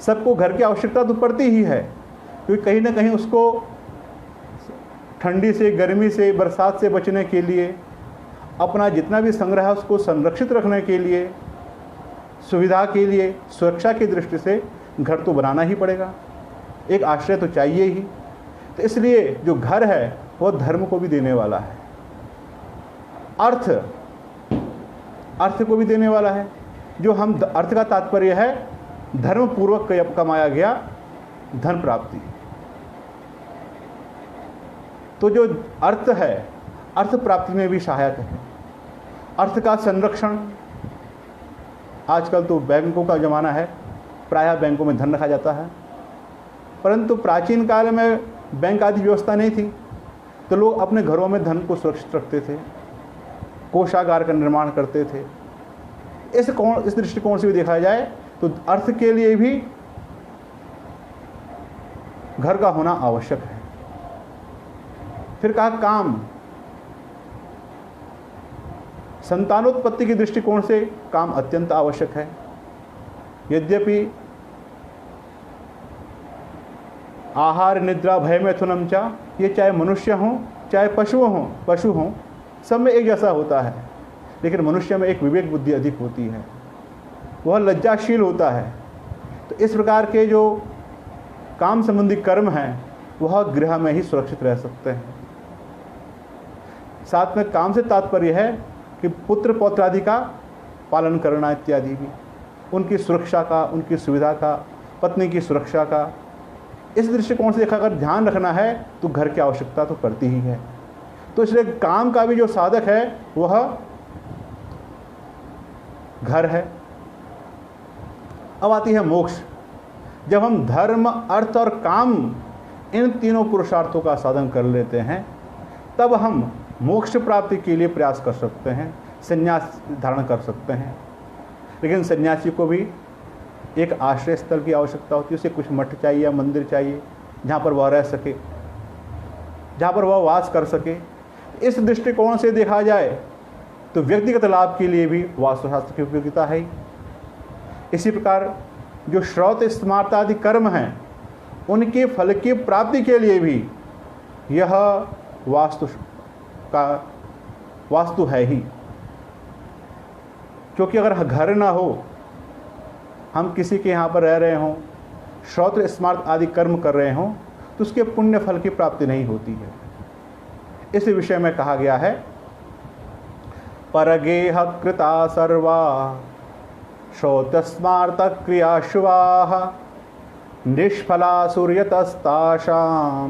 सबको घर की आवश्यकता तो पड़ती ही है, क्योंकि कहीं ना कहीं उसको ठंडी से, गर्मी से, बरसात से बचने के लिए, अपना जितना भी संग्रह है उसको संरक्षित रखने के लिए, सुविधा के लिए, सुरक्षा की दृष्टि से घर तो बनाना ही पड़ेगा, एक आश्रय तो चाहिए ही। तो इसलिए जो घर है वह धर्म को भी देने वाला है, अर्थ को भी देने वाला है। जो हम अर्थ का तात्पर्य है धर्म पूर्वक कमाया गया धन प्राप्ति। तो जो अर्थ है, अर्थ प्राप्ति में भी सहायक है। अर्थ का संरक्षण, आजकल तो बैंकों का ज़माना है, प्रायः बैंकों में धन रखा जाता है, परंतु प्राचीन काल में बैंक आदि व्यवस्था नहीं थी, तो लोग अपने घरों में धन को सुरक्षित रखते थे, कोषागार का निर्माण करते थे। इस दृष्टिकोण से भी देखा जाए तो अर्थ के लिए भी घर का होना आवश्यक है। फिर कहा काम, संतानोत्पत्ति की दृष्टिकोण से काम अत्यंत आवश्यक है। यद्यपि आहार निद्रा भय मैथुनम चा, ये चाहे मनुष्य हों चाहे पशु हों, सब में एक जैसा होता है, लेकिन मनुष्य में एक विवेक बुद्धि अधिक होती है, वह लज्जाशील होता है। तो इस प्रकार के जो काम संबंधी कर्म हैं वह गृह में ही सुरक्षित रह सकते हैं। साथ में काम से तात्पर्य है कि पुत्र पौत्रादि का पालन करना इत्यादि भी, उनकी सुरक्षा का, उनकी सुविधा का, पत्नी की सुरक्षा का, इस दृष्टिकोण से देखा अगर ध्यान रखना है तो घर की आवश्यकता तो पड़ती ही है। तो इसलिए काम का भी जो साधक है वह घर है। अब आती है मोक्ष। जब हम धर्म, अर्थ और काम इन तीनों पुरुषार्थों का साधन कर लेते हैं तब हम मोक्ष प्राप्ति के लिए प्रयास कर सकते हैं, संन्यास धारण कर सकते हैं। लेकिन सन्यासी को भी एक आश्रय स्थल की आवश्यकता होती है, उसे कुछ मठ चाहिए या मंदिर चाहिए जहाँ पर वह रह सके, जहाँ पर वह वास कर सके। इस दृष्टिकोण से देखा जाए तो व्यक्तिगत लाभ के लिए भी वास्तुशास्त्र की उपयोगिता है। इसी प्रकार जो श्रौत स्मार्त आदि कर्म हैं उनके फल की प्राप्ति के लिए भी यह वास्तु है ही। क्योंकि अगर घर ना हो, हम किसी के यहाँ पर रह रहे हों, श्रौत स्मार्त आदि कर्म कर रहे हों, तो उसके पुण्य फल की प्राप्ति नहीं होती है। इस विषय में कहा गया है परगेह कृता सर्वा श्रौत स्मार्त क्रियाशुवाः निष्फला सूर्यतस्ताशां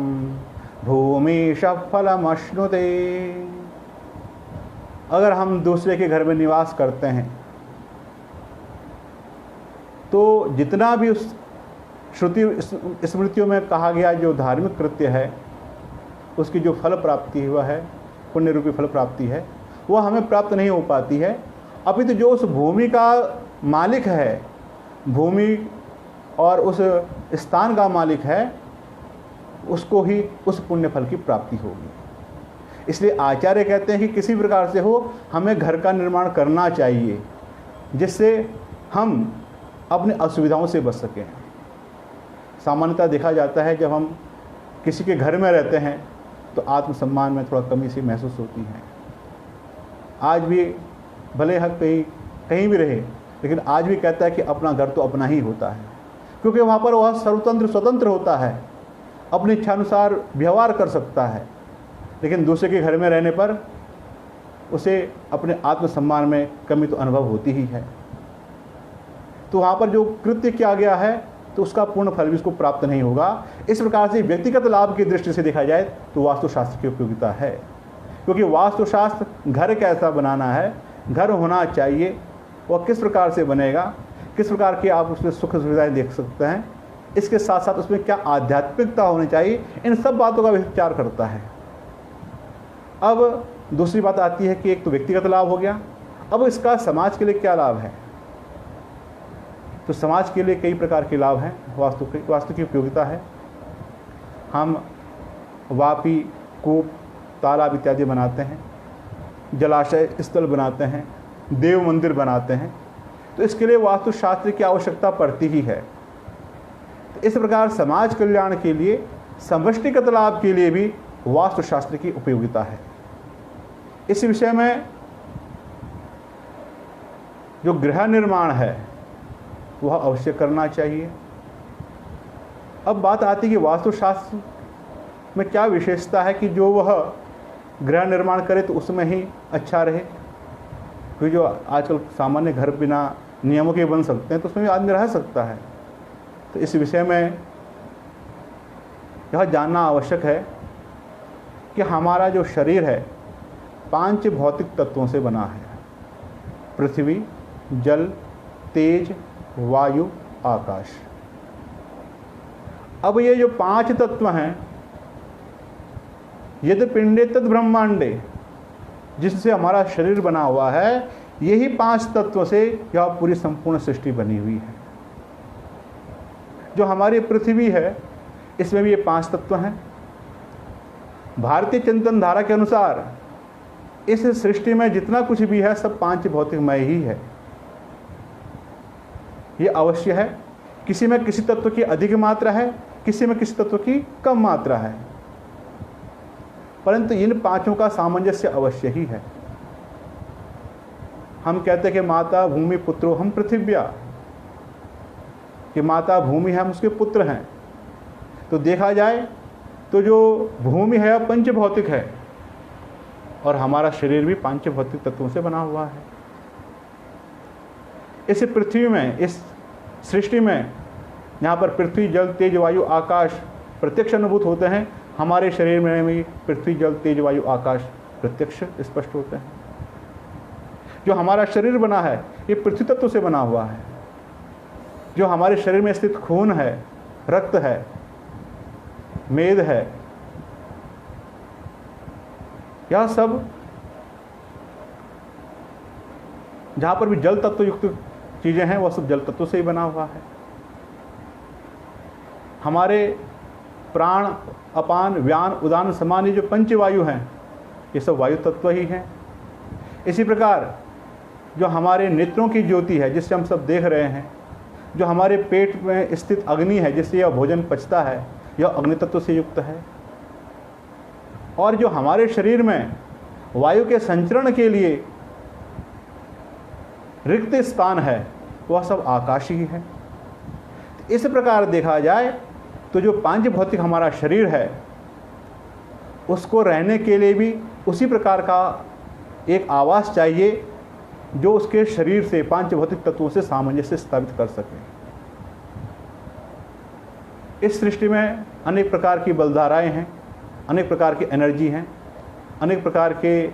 भूमिश फलमश्नुते। अगर हम दूसरे के घर में निवास करते हैं तो जितना भी उस श्रुति स्मृतियों में कहा गया जो धार्मिक कृत्य है उसकी जो फल प्राप्ति है वह है पुण्य रूपी फल प्राप्ति है, वह हमें प्राप्त नहीं हो पाती है। अपितु जो उस भूमि का मालिक है, भूमि और उस स्थान का मालिक है, उसको ही उस पुण्य फल की प्राप्ति होगी। इसलिए आचार्य कहते हैं कि किसी प्रकार से हो हमें घर का निर्माण करना चाहिए जिससे हम अपने असुविधाओं से बच सकें। सामान्यतः देखा जाता है जब हम किसी के घर में रहते हैं तो आत्मसम्मान में थोड़ा कमी सी महसूस होती है। आज भी भले हक कहीं कहीं भी रहे, लेकिन आज भी कहता है कि अपना घर तो अपना ही होता है, क्योंकि वहाँ पर वह स्वतंत्र होता है, अपनी इच्छानुसार व्यवहार कर सकता है। लेकिन दूसरे के घर में रहने पर उसे अपने आत्मसम्मान में कमी तो अनुभव होती ही है। तो वहाँ पर जो कृत्य किया गया है तो उसका पूर्ण फल भी उसको प्राप्त नहीं होगा। इस प्रकार से व्यक्तिगत लाभ की दृष्टि से देखा जाए तो वास्तुशास्त्र की उपयोगिता है, क्योंकि वास्तुशास्त्र घर कैसा बनाना है, घर होना चाहिए, वह किस प्रकार से बनेगा, किस प्रकार की आप उसमें सुख सुविधाएं देख सकते हैं, इसके साथ साथ उसमें क्या आध्यात्मिकता होनी चाहिए, इन सब बातों का विचार करता है। अब दूसरी बात आती है कि एक तो व्यक्तिगत लाभ हो गया, अब इसका समाज के लिए क्या लाभ है। तो समाज के लिए कई प्रकार के लाभ हैं। वास्तु की उपयोगिता है, हम वापी, कूप, तालाब इत्यादि बनाते हैं, जलाशय स्थल बनाते हैं, देव मंदिर बनाते हैं, तो इसके लिए वास्तुशास्त्र की आवश्यकता पड़ती ही है। तो इस प्रकार समाज कल्याण के लिए, समष्टिगत लाभ के लिए भी वास्तुशास्त्र की उपयोगिता है। इस विषय में जो गृह निर्माण है वह अवश्य करना चाहिए। अब बात आती है कि वास्तुशास्त्र में क्या विशेषता है कि जो वह गृह निर्माण करे तो उसमें ही अच्छा रहे, क्योंकि जो आजकल सामान्य घर बिना नियमों के बन सकते हैं तो उसमें भी आदमी रह सकता है। तो इस विषय में यह जानना आवश्यक है कि हमारा जो शरीर है 5 भौतिक तत्वों से बना है: पृथ्वी, जल, तेज, वायु, आकाश। अब ये जो 5 तत्व हैं, यदि पिंडे तद ब्रह्मांडे, जिससे हमारा शरीर बना हुआ है, यही 5 तत्वों से यह पूरी संपूर्ण सृष्टि बनी हुई है। जो हमारी पृथ्वी है इसमें भी ये 5 तत्व हैं। भारतीय चिंतन धारा के अनुसार इस सृष्टि में जितना कुछ भी है सब 5 भौतिकमय ही है। ये अवश्य है, किसी में किसी तत्व की अधिक मात्रा है, किसी में किसी तत्व की कम मात्रा है, परंतु इन 5 का सामंजस्य अवश्य ही है। हम कहते हैं कि माता भूमि पुत्रो हम पृथिव्या, कि माता भूमि है, हम उसके पुत्र हैं। तो देखा जाए तो जो भूमि है वह 5 भौतिक है और हमारा शरीर भी 5 भौतिक तत्वों से बना हुआ है। इस पृथ्वी में, इस सृष्टि में, यहाँ पर पृथ्वी, जल, तेज, वायु, आकाश प्रत्यक्ष अनुभूत होते हैं, हमारे शरीर में भी पृथ्वी, जल, तेज, वायु, आकाश प्रत्यक्ष स्पष्ट होते हैं। जो हमारा शरीर बना है ये पृथ्वी तत्व से बना हुआ है। जो हमारे शरीर में स्थित खून है, रक्त है, मेद है, यह सब जहाँ पर भी जल तत्व युक्त चीज़ें हैं वह सब जल तत्व से ही बना हुआ है। हमारे प्राण, अपान, व्यान, उदान, समान, ये जो 5 वायु हैं ये सब वायु तत्व ही हैं। इसी प्रकार जो हमारे नेत्रों की ज्योति है जिससे हम सब देख रहे हैं, जो हमारे पेट में स्थित अग्नि है जिससे यह भोजन पचता है, यह अग्नि तत्व से युक्त है। और जो हमारे शरीर में वायु के संचरण के लिए रिक्त स्थान है वह सब आकाश ही है। इस प्रकार देखा जाए तो जो 5 भौतिक हमारा शरीर है उसको रहने के लिए भी उसी प्रकार का एक आवास चाहिए जो उसके शरीर से 5 भौतिक तत्वों से सामंजस्य स्थापित कर सके। इस सृष्टि में अनेक प्रकार की बलधाराएं हैं, अनेक प्रकार की एनर्जी हैं, अनेक प्रकार के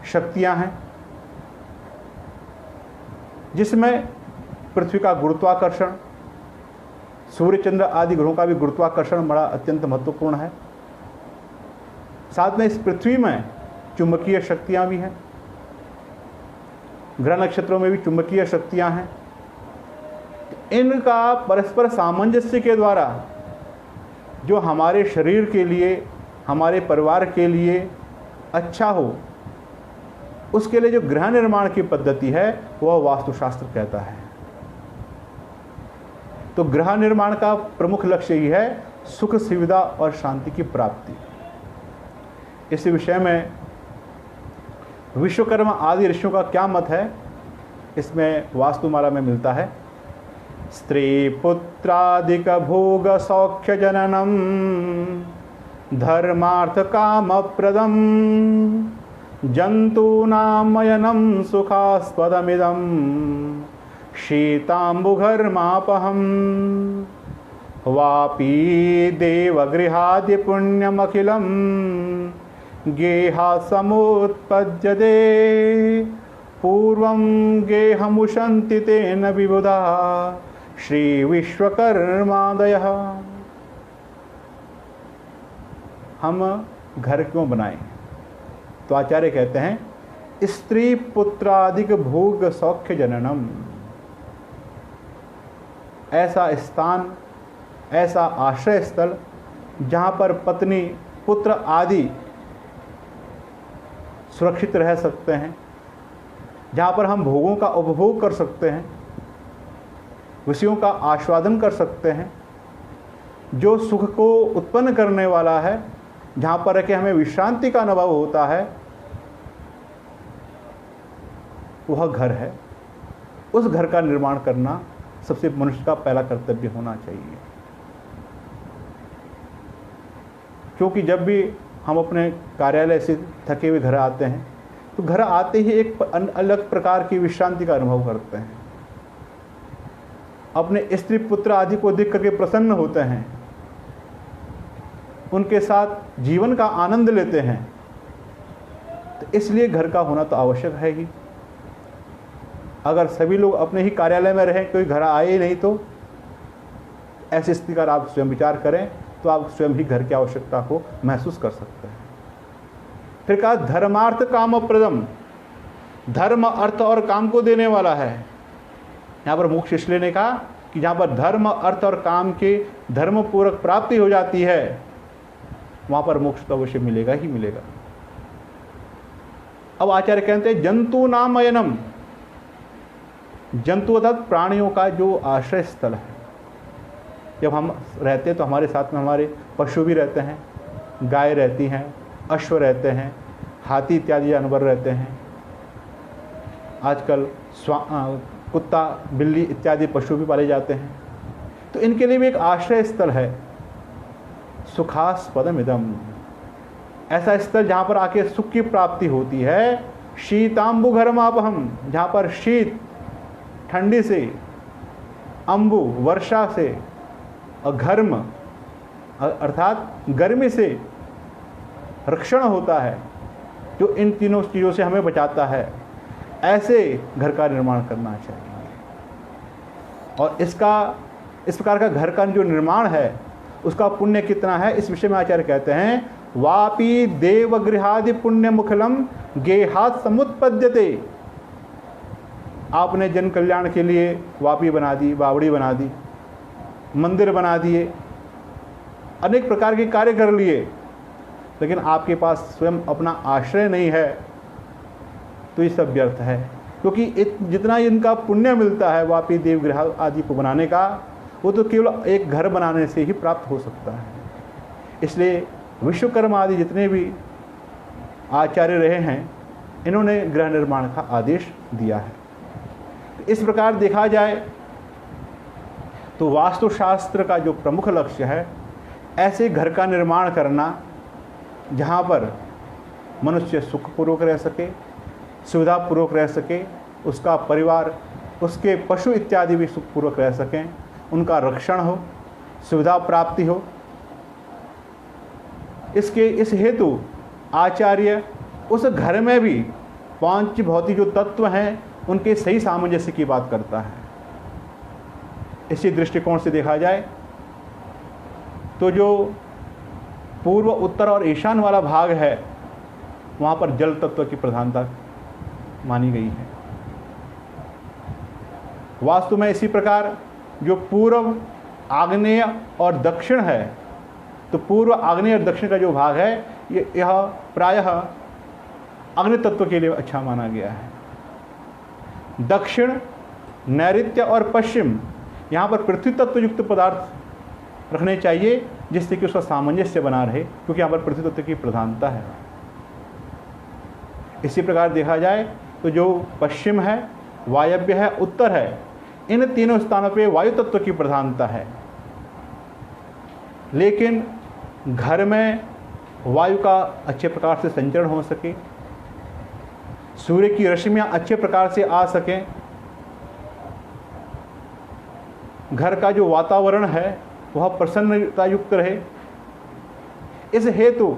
शक्तियां हैं, जिसमें पृथ्वी का गुरुत्वाकर्षण, सूर्य, चंद्र आदि ग्रहों का भी गुरुत्वाकर्षण बड़ा अत्यंत महत्वपूर्ण है। साथ में इस पृथ्वी में चुंबकीय शक्तियां भी हैं, ग्रह नक्षत्रों में भी चुंबकीय शक्तियां हैं। इनका परस्पर सामंजस्य के द्वारा जो हमारे शरीर के लिए, हमारे परिवार के लिए अच्छा हो, उसके लिए जो गृह निर्माण की पद्धति है वह वास्तुशास्त्र कहता है। तो गृह निर्माण का प्रमुख लक्ष्य ही है सुख, सुविधा और शांति की प्राप्ति। इस विषय में विश्वकर्मा आदि ऋषियों का क्या मत है, इसमें वास्तुमाला में मिलता है, स्त्री पुत्रादिक भोग सौख्य जननम धर्मार्थ काम जंतूनामयनम सुखास्पदमिदं शीतांबुघर्मापहम वापी देवगृहादि पुण्यमखिलं गेहा समुत्पद्यते पूर्वं गेहमुशन्ति तेन विबुधा श्री विश्वकर्मादयः। हम घर क्यों बनाएं? तो आचार्य कहते हैं स्त्री पुत्रादिक भोग सौख्य जननम, ऐसा स्थान, ऐसा आश्रय स्थल जहाँ पर पत्नी पुत्र आदि सुरक्षित रह सकते हैं, जहाँ पर हम भोगों का उपभोग कर सकते हैं, विषयों का आस्वादन कर सकते हैं, जो सुख को उत्पन्न करने वाला है, जहाँ पर कि हमें विश्रांति का अनुभव होता है, वह घर है। उस घर का निर्माण करना सबसे मनुष्य का पहला कर्तव्य होना चाहिए। क्योंकि जब भी हम अपने कार्यालय से थके हुए घर आते हैं तो घर आते ही एक अलग प्रकार की विश्रांति का अनुभव करते हैं, अपने स्त्री पुत्र आदि को देख करके प्रसन्न होते हैं, उनके साथ जीवन का आनंद लेते हैं। तो इसलिए घर का होना तो आवश्यक है ही। अगर सभी लोग अपने ही कार्यालय में रहें, कोई घर आए ही नहीं, तो ऐसी स्थिति का आप स्वयं विचार करें तो आप स्वयं ही घर की आवश्यकता को महसूस कर सकते हैं। फिर कहा धर्मार्थ काम प्रदम, धर्म अर्थ और काम को देने वाला है। यहाँ पर मोक्ष इसलिए ने कहा कि जहाँ पर धर्म अर्थ और काम के धर्म पूर्वक प्राप्ति हो जाती है, वहाँ पर मोक्ष तो अवश्य मिलेगा ही मिलेगा। अब आचार्य कहते हैं जंतु नाम अयनम, जंतु अर्थात प्राणियों का जो आश्रय स्थल है। जब हम रहते हैं तो हमारे साथ में हमारे पशु भी रहते हैं, गाय रहती हैं, अश्व रहते हैं, हाथी इत्यादि जानवर रहते हैं। आजकल कुत्ता बिल्ली इत्यादि पशु भी पाले जाते हैं, तो इनके लिए भी एक आश्रय स्थल है। सुखास्पदम इदम, ऐसा स्थल जहाँ पर आके सुख की प्राप्ति होती है। शीतांबु घर्मापहम, जहाँ पर शीत ठंडी से, अंबु वर्षा से, और घर्म अर्थात गर्मी से रक्षण होता है, जो इन तीनों चीज़ों से हमें बचाता है। ऐसे घर का निर्माण करना चाहिए। और इस प्रकार का घर का जो निर्माण है उसका पुण्य कितना है, इस विषय में आचार्य कहते हैं वापी देवगृहादि पुण्य मुखलम गेहात समुत्पद्यते। आपने जन कल्याण के लिए वापी बना दी, बावड़ी बना दी, मंदिर बना दिए, अनेक प्रकार के कार्य कर लिए, लेकिन आपके पास स्वयं अपना आश्रय नहीं है, तो ये सब व्यर्थ है। क्योंकि जितना इनका पुण्य मिलता है वापी देवगृह आदि को बनाने का, वो तो केवल एक घर बनाने से ही प्राप्त हो सकता है। इसलिए विश्वकर्मा आदि जितने भी आचार्य रहे हैं, इन्होंने गृह निर्माण का आदेश दिया है। इस प्रकार देखा जाए तो वास्तुशास्त्र का जो प्रमुख लक्ष्य है, ऐसे घर का निर्माण करना जहाँ पर मनुष्य सुखपूर्वक रह सके, सुविधापूर्वक रह सके, उसका परिवार, उसके पशु इत्यादि भी सुखपूर्वक रह सकें, उनका रक्षण हो, सुविधा प्राप्ति हो। इस हेतु आचार्य उस घर में भी पांच भौतिक जो तत्व हैं उनके सही सामंजस्य की बात करता है। इसी दृष्टिकोण से देखा जाए तो जो पूर्व, उत्तर और ईशान वाला भाग है, वहाँ पर जल तत्व की प्रधानता मानी गई है। वास्तु में इसी प्रकार जो पूर्व, आग्नेय और दक्षिण है, तो पूर्व, आग्नेय और दक्षिण का जो भाग है यह प्रायः अग्नि तत्व के लिए अच्छा माना गया है। दक्षिण, नैऋत्य और पश्चिम, यहाँ पर पृथ्वी तत्व युक्त पदार्थ रखने चाहिए, जिससे कि उसका सामंजस्य बना रहे, क्योंकि यहाँ पर पृथ्वी तत्व की प्रधानता है। इसी प्रकार देखा जाए तो जो पश्चिम है वायव्य है, उत्तर है, इन तीनों स्थानों पे वायु तत्व की प्रधानता है। लेकिन घर में वायु का अच्छे प्रकार से संचरण हो सके, सूर्य की रश्मियां अच्छे प्रकार से आ सकें, घर का जो वातावरण है वह प्रसन्नता युक्त रहे, इस हेतु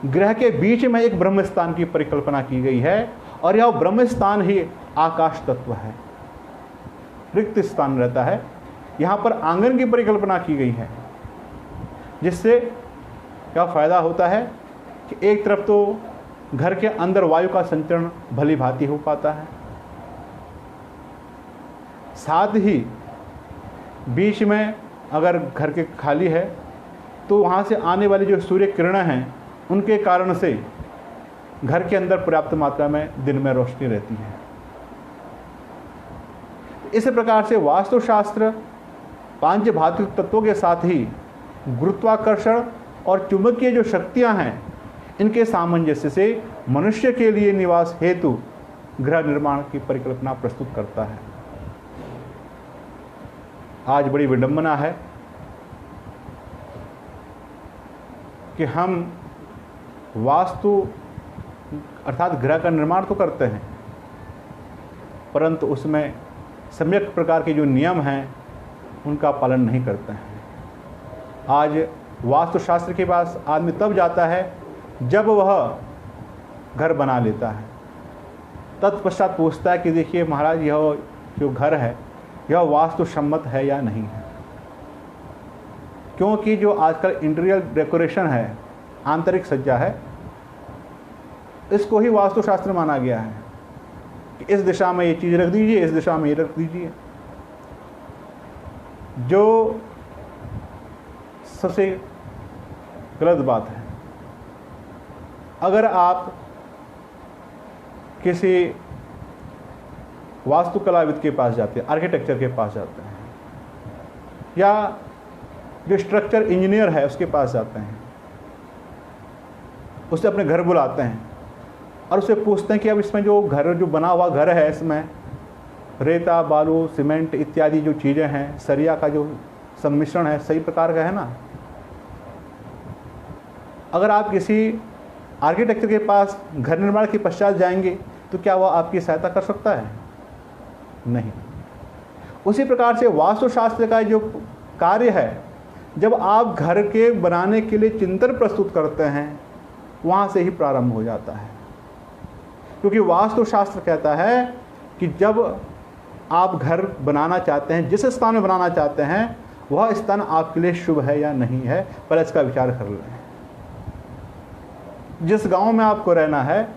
ग्रह के बीच में एक ब्रह्म स्थान की परिकल्पना की गई है और यह ब्रह्म स्थान ही आकाश तत्व है, रिक्त स्थान रहता है। यहाँ पर आंगन की परिकल्पना की गई है, जिससे क्या फायदा होता है कि एक तरफ तो घर के अंदर वायु का संचरण भली भांति हो पाता है, साथ ही बीच में अगर घर के खाली है तो वहाँ से आने वाली जो सूर्य किरणें हैं उनके कारण से घर के अंदर पर्याप्त मात्रा में दिन में रोशनी रहती है। इस प्रकार से वास्तुशास्त्र पांच भौतिक तत्वों के साथ ही गुरुत्वाकर्षण और चुंबकीय जो शक्तियां हैं इनके सामंजस्य से मनुष्य के लिए निवास हेतु गृह निर्माण की परिकल्पना प्रस्तुत करता है। आज बड़ी विडंबना है कि हम वास्तु अर्थात गृह का निर्माण तो करते हैं, परंतु उसमें सम्यक प्रकार के जो नियम हैं उनका पालन नहीं करते हैं। आज वास्तुशास्त्र के पास आदमी तब जाता है जब वह घर बना लेता है, तत्पश्चात पूछता है कि देखिए महाराज यह जो घर है यह वास्तुसम्मत है या नहीं है, क्योंकि जो आजकल इंटीरियर डेकोरेशन है, आंतरिक सज्जा है, इसको ही वास्तुशास्त्र माना गया है कि इस दिशा में ये चीज़ रख दीजिए, इस दिशा में ये रख दीजिए, जो सबसे गलत बात है। अगर आप किसी वास्तुकलाविद के पास जाते हैं, आर्किटेक्चर के पास जाते हैं, या जो स्ट्रक्चर इंजीनियर है उसके पास जाते हैं, उससे अपने घर बुलाते हैं और उससे पूछते हैं कि अब इसमें जो घर जो बना हुआ घर है इसमें रेता, बालू, सीमेंट इत्यादि जो चीज़ें हैं, सरिया का जो सम्मिश्रण है सही प्रकार का है ना। अगर आप किसी आर्किटेक्चर के पास घर निर्माण के पश्चात जाएंगे तो क्या वह आपकी सहायता कर सकता है? नहीं। उसी प्रकार से वास्तुशास्त्र का जो कार्य है, जब आप घर के बनाने के लिए चिंतन प्रस्तुत करते हैं वहाँ से ही प्रारंभ हो जाता है, क्योंकि वास्तुशास्त्र कहता है कि जब आप घर बनाना चाहते हैं, जिस स्थान में बनाना चाहते हैं वह स्थान आपके लिए शुभ है या नहीं है, पहले इसका विचार कर लें। जिस गांव में आपको रहना है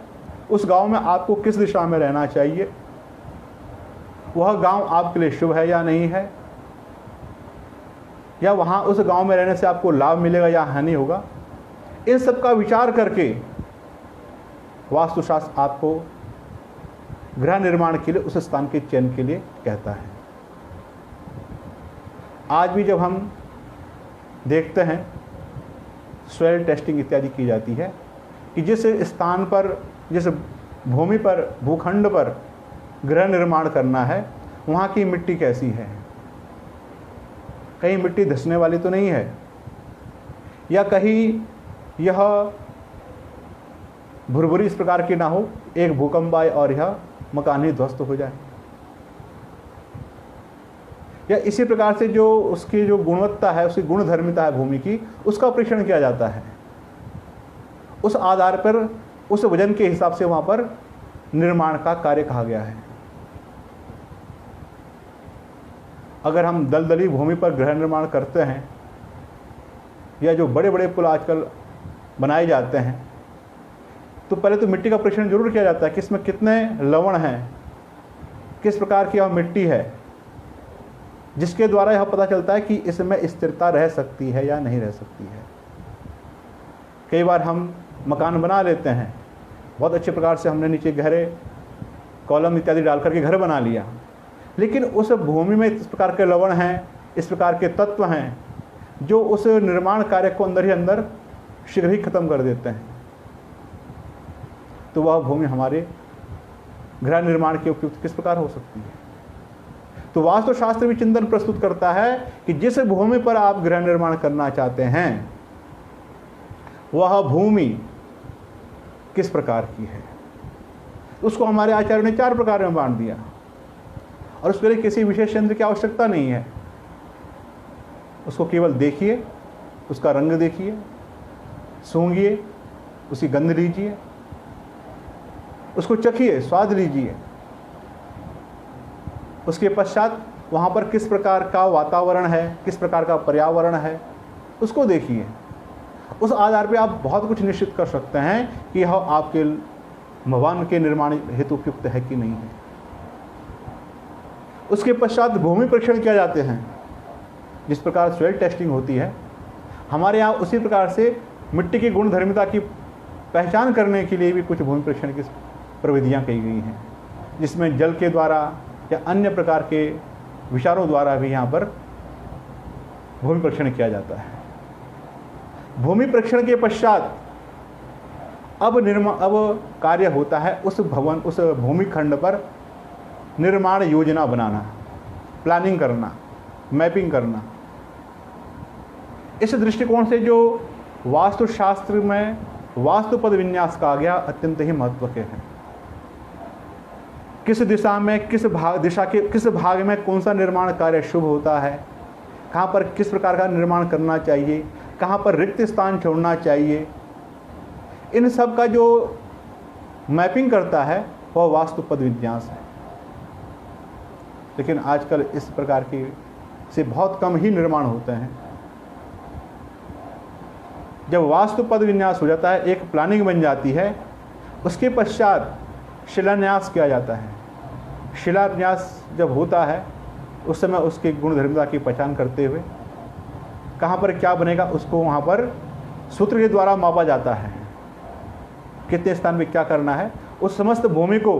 उस गांव में आपको किस दिशा में रहना चाहिए, वह गांव आपके लिए शुभ है या नहीं है, या वहाँ उस गांव में रहने से आपको लाभ मिलेगा या हानि होगा, इन सब का विचार करके वास्तुशास्त्र आपको गृह निर्माण के लिए उस स्थान के चयन के लिए कहता है। आज भी जब हम देखते हैं सॉइल टेस्टिंग इत्यादि की जाती है कि जिस स्थान पर, जिस भूमि पर, भूखंड पर गृह निर्माण करना है वहाँ की मिट्टी कैसी है, कहीं मिट्टी धंसने वाली तो नहीं है, या कहीं यह भुरभुरी इस प्रकार की ना हो, एक भूकंप आए और यह मकान ही ध्वस्त हो जाए, या इसी प्रकार से जो उसकी जो गुणवत्ता है, उसकी गुणधर्मिता है भूमि की, उसका परीक्षण किया जाता है। उस आधार पर, उस वजन के हिसाब से वहाँ पर निर्माण का कार्य कहा गया है। अगर हम दलदली भूमि पर गृह निर्माण करते हैं, या जो बड़े बड़े पुल आजकल बनाए जाते हैं, तो पहले तो मिट्टी का परीक्षण जरूर किया जाता है कि इसमें कितने लवण हैं, किस प्रकार की यह मिट्टी है, जिसके द्वारा यह पता चलता है कि इसमें स्थिरता रह सकती है या नहीं रह सकती है। कई बार हम मकान बना लेते हैं, बहुत अच्छे प्रकार से हमने नीचे गहरे कॉलम इत्यादि डाल करके घर बना लिया, लेकिन उस भूमि में इस प्रकार के लवण हैं, इस प्रकार के तत्व हैं जो उस निर्माण कार्य को अंदर ही अंदर शीघ्र ही खत्म कर देते हैं, तो वह भूमि हमारे गृह निर्माण के उपयुक्त किस प्रकार हो सकती है। तो वास्तुशास्त्र भी चिंतन प्रस्तुत करता है कि जिस भूमि पर आप गृह निर्माण करना चाहते हैं वह भूमि किस प्रकार की है। उसको हमारे आचार्य ने 4 प्रकार में बांट दिया और उसके लिए किसी विशेष यंत्र की आवश्यकता नहीं है। उसको केवल देखिए, उसका रंग देखिए, सूंघिए, उसकी गंध लीजिए, उसको चखिए, स्वाद लीजिए। उसके पश्चात वहाँ पर किस प्रकार का वातावरण है, किस प्रकार का पर्यावरण है, उसको देखिए। उस आधार पे आप बहुत कुछ निश्चित कर सकते हैं कि यह आपके भवन के निर्माण हेतु उपयुक्त है कि नहीं है। उसके पश्चात भूमि परीक्षण किए जाते हैं। जिस प्रकार सॉइल टेस्टिंग होती है, हमारे यहाँ उसी प्रकार से मिट्टी की गुणधर्मिता की पहचान करने के लिए भी कुछ भूमि परीक्षण की प्रविधियाँ की गई हैं, जिसमें जल के द्वारा या अन्य प्रकार के विचारों द्वारा भी यहाँ पर भूमि परीक्षण किया जाता है। भूमि परीक्षण के पश्चात अब कार्य होता है उस भूमि खंड पर निर्माण योजना बनाना, प्लानिंग करना, मैपिंग करना। इस दृष्टिकोण से जो वास्तुशास्त्र में वास्तुपद विन्यास का आ गया अत्यंत ही महत्व के है। किस दिशा में किस भाग में कौन सा निर्माण कार्य शुभ होता है, कहाँ पर किस प्रकार का निर्माण करना चाहिए, कहाँ पर रिक्त स्थान छोड़ना चाहिए, इन सब का जो मैपिंग करता है वह वास्तुपद विन्यास है। लेकिन आजकल इस प्रकार के से बहुत कम ही निर्माण होते हैं। जब वास्तुपद विन्यास हो जाता है, एक प्लानिंग बन जाती है, उसके पश्चात शिलान्यास किया जाता है। शिलान्यास जब होता है उस समय उसके गुणधर्मिता की पहचान करते हुए कहाँ पर क्या बनेगा उसको वहाँ पर सूत्र के द्वारा मापा जाता है। कितने स्थान में क्या करना है, उस समस्त भूमि को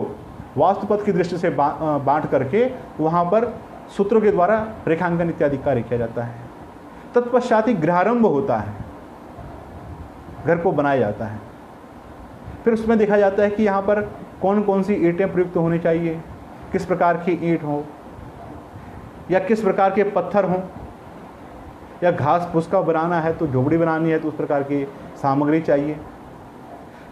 वास्तुपद की दृष्टि से बांट करके वहाँ पर सूत्रों के द्वारा रेखांकन इत्यादि कार्य किया जाता है। तत्पश्चात ही गृहारंभ होता है, घर को बनाया जाता है। फिर उसमें देखा जाता है कि यहाँ पर कौन कौन सी ईंटें प्रयुक्त होनी चाहिए, किस प्रकार की ईंट हो या किस प्रकार के पत्थर हों, या घास फूस का बनाना है तो झोपड़ी बनानी है तो उस प्रकार की सामग्री चाहिए,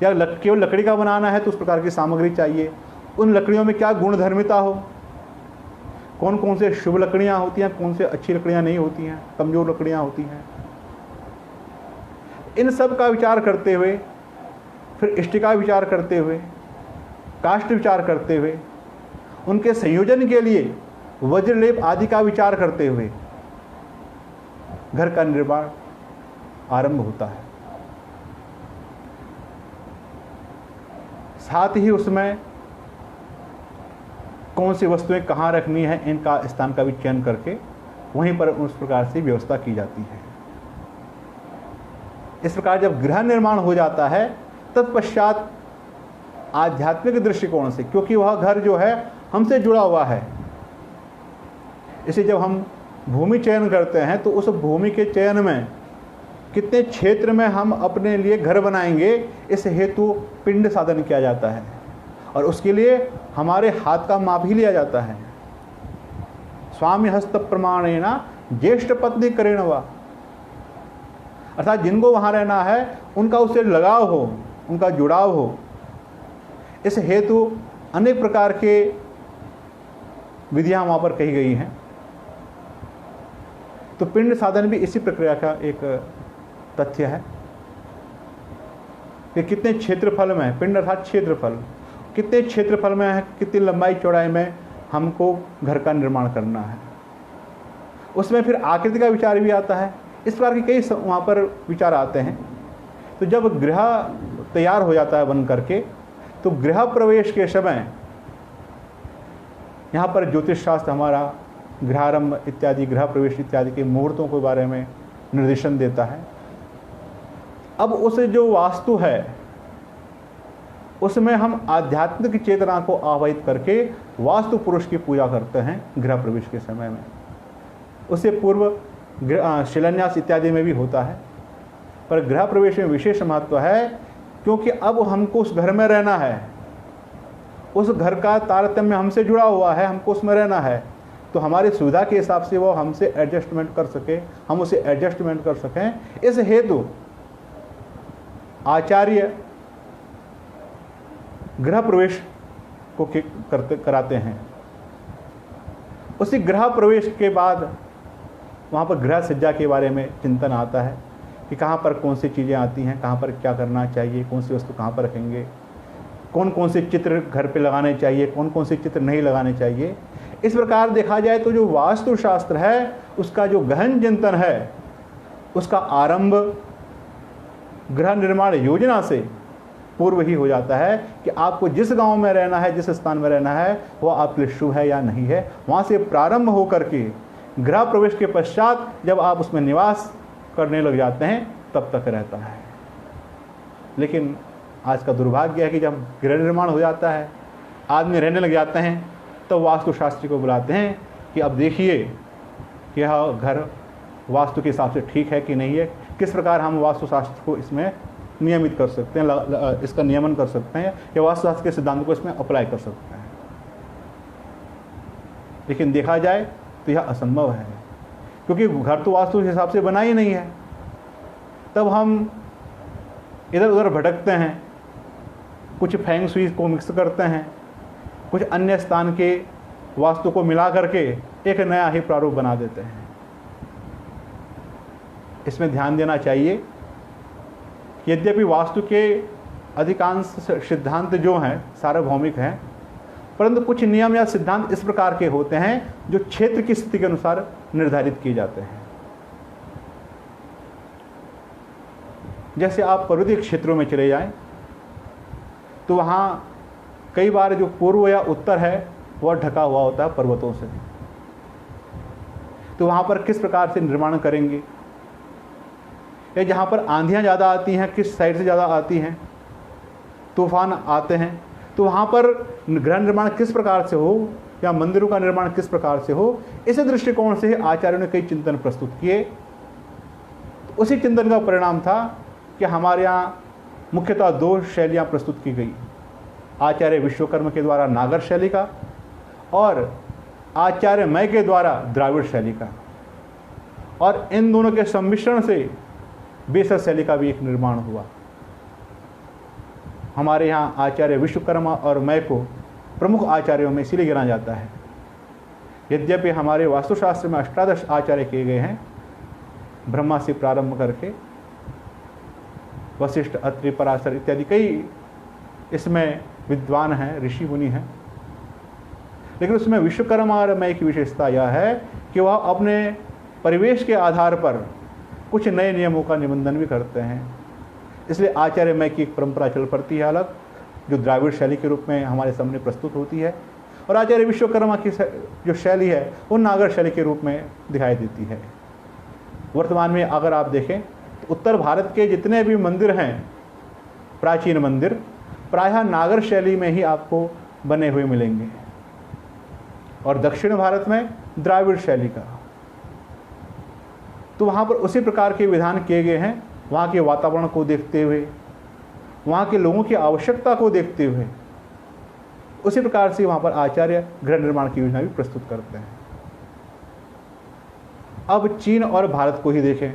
या केवल लकड़ी का बनाना है तो उस प्रकार की सामग्री चाहिए। उन लकड़ियों में क्या गुणधर्मिता हो, कौन कौन से शुभ लकड़ियाँ होती हैं, कौन से अच्छी लकड़ियाँ नहीं होती हैं, कमज़ोर लकड़ियाँ होती हैं। इन सब का विचार करते हुए, फिर इष्टिका विचार करते हुए, काष्ठ विचार करते हुए, उनके संयोजन के लिए वज्रलेप आदि का विचार करते हुए घर का निर्माण आरंभ होता है। साथ ही उसमें कौन सी वस्तुएं कहाँ रखनी है, इनका स्थान का भी चयन करके वहीं पर उस प्रकार से व्यवस्था की जाती है। इस प्रकार जब गृह निर्माण हो जाता है तत्पश्चात आध्यात्मिक दृष्टिकोण से, क्योंकि वह घर जो है हमसे जुड़ा हुआ है, इसे जब हम भूमि चयन करते हैं तो उस भूमि के चयन में कितने क्षेत्र में हम अपने लिए घर बनाएंगे, इस हेतु पिंड साधन किया जाता है और उसके लिए हमारे हाथ का माप ही लिया जाता है। स्वामी हस्त प्रमाणेन ज्येष्ठ पत्नी करेण वा, अर्थात जिनको वहाँ रहना है उनका उससे लगाव हो, उनका जुड़ाव हो। इस हेतु अनेक प्रकार के विधियाँ वहाँ पर कही गई हैं। तो पिंड साधन भी इसी प्रक्रिया का एक तथ्य है कि कितने क्षेत्रफल में, पिंड अर्थात क्षेत्रफल, कितने क्षेत्रफल में है, कितनी लंबाई चौड़ाई में हमको घर का निर्माण करना है। उसमें फिर आकृति का विचार भी आता है। इस प्रकार के कई वहाँ पर विचार आते हैं। तो जब गृह तैयार हो जाता है बन करके, तो गृह प्रवेश के समय यहाँ पर ज्योतिष शास्त्र हमारा गृहारंभ इत्यादि, गृह प्रवेश इत्यादि के मुहूर्तों के बारे में निर्देशन देता है। अब उस जो वास्तु है उसमें हम आध्यात्मिक चेतना को आवाहित करके वास्तु पुरुष की पूजा करते हैं गृह प्रवेश के समय में। उससे पूर्व शिलान्यास इत्यादि में भी होता है, पर गृह प्रवेश में विशेष महत्व है, क्योंकि अब हमको उस घर में रहना है उस घर का तारतम्य हमसे जुड़ा हुआ है, हमको उसमें रहना है, तो हमारी सुविधा के हिसाब से वो हमसे एडजस्टमेंट कर सके, हम उसे एडजस्टमेंट कर सकें। इस हेतु आचार्य गृह प्रवेश को कराते हैं। उसी गृह प्रवेश के बाद वहाँ पर गृह सज्जा के बारे में चिंतन आता है कि कहाँ पर कौन सी चीज़ें आती हैं, कहाँ पर क्या करना चाहिए, कौन सी वस्तु कहाँ पर रखेंगे, कौन कौन से चित्र घर पे लगाने चाहिए, कौन कौन से चित्र नहीं लगाने चाहिए। इस प्रकार देखा जाए तो जो वास्तुशास्त्र है उसका जो गहन चिंतन है, उसका आरंभ गृह निर्माण योजना से पूर्व ही हो जाता है कि आपको जिस गांव में रहना है, जिस स्थान में रहना है, वो आपके लिए शुभ है या नहीं है। वहाँ से प्रारंभ होकर के गृह प्रवेश के पश्चात जब आप उसमें निवास करने लग जाते हैं तब तक रहता है। लेकिन आज का दुर्भाग्य है कि जब गृह निर्माण हो जाता है, आदमी रहने लग जाते हैं, तो वास्तुशास्त्री को बुलाते हैं कि अब देखिए कि यह घर वास्तु के हिसाब से ठीक है कि नहीं है, किस प्रकार हम वास्तुशास्त्र को इसमें नियमित कर सकते हैं, इसका नियमन कर सकते हैं या वास्तुशास्त्र के सिद्धांतों को इसमें अप्लाई कर सकते हैं। लेकिन देखा जाए तो यह असंभव है, क्योंकि घर तो वास्तु के हिसाब से बना ही नहीं है। तब हम इधर उधर भटकते हैं, कुछ फेंग शुई को मिक्स करते हैं, कुछ अन्य स्थान के वास्तु को मिला करके एक नया ही प्रारूप बना देते हैं। इसमें ध्यान देना चाहिए, यद्यपि वास्तु के अधिकांश सिद्धांत जो हैं सार्वभौमिक हैं, परंतु कुछ नियम या सिद्धांत इस प्रकार के होते हैं जो क्षेत्र की स्थिति के अनुसार निर्धारित किए जाते हैं। जैसे आप पर्वतीय क्षेत्रों में चले जाएं तो वहाँ कई बार जो पूर्व या उत्तर है वह ढका हुआ होता है पर्वतों से, तो वहाँ पर किस प्रकार से निर्माण करेंगे, या जहाँ पर आंधियाँ ज़्यादा आती हैं किस साइड से ज़्यादा आती हैं, तूफान आते हैं, तो वहाँ पर गृह निर्माण किस प्रकार से हो या मंदिरों का निर्माण किस प्रकार से हो, इस दृष्टिकोण से आचार्यों ने कई चिंतन प्रस्तुत किए। तो उसी चिंतन का परिणाम था कि हमारे यहाँ मुख्यतः दो शैलियाँ प्रस्तुत की गई, आचार्य विश्वकर्मा के द्वारा नागर शैली का और आचार्य मय के द्वारा द्राविड़ शैली का, और इन दोनों के सम्मिश्रण से बेसर शैली का भी एक निर्माण हुआ। हमारे यहाँ आचार्य विश्वकर्मा और मय को प्रमुख आचार्यों में इसीलिए गिना जाता है। यद्यपि हमारे वास्तुशास्त्र में 18 आचार्य किए गए हैं, ब्रह्मा से प्रारंभ करके वशिष्ठ, अत्रि, पराशर इत्यादि कई इसमें विद्वान हैं, ऋषि मुनि हैं। लेकिन उसमें विश्वकर्मा और मय की विशेषता यह है कि वह अपने परिवेश के आधार पर कुछ नए नियमों का निबंधन भी करते हैं। इसलिए आचार्य मय की एक परंपरा चल पड़ती है अलग, जो द्राविड़ शैली के रूप में हमारे सामने प्रस्तुत होती है, और आचार्य विश्वकर्मा की जो शैली है वो नागर शैली के रूप में दिखाई देती है। वर्तमान में अगर आप देखें तो उत्तर भारत के जितने भी मंदिर हैं, प्राचीन मंदिर, प्रायः नागर शैली में ही आपको बने हुए मिलेंगे, और दक्षिण भारत में द्राविड़ शैली का। तो वहाँ पर उसी प्रकार के विधान किए गए हैं, वहाँ के वातावरण को देखते हुए, वहाँ के लोगों की आवश्यकता को देखते हुए उसी प्रकार से वहाँ पर आचार्य गृह निर्माण की योजना भी प्रस्तुत करते हैं। अब चीन और भारत को ही देखें,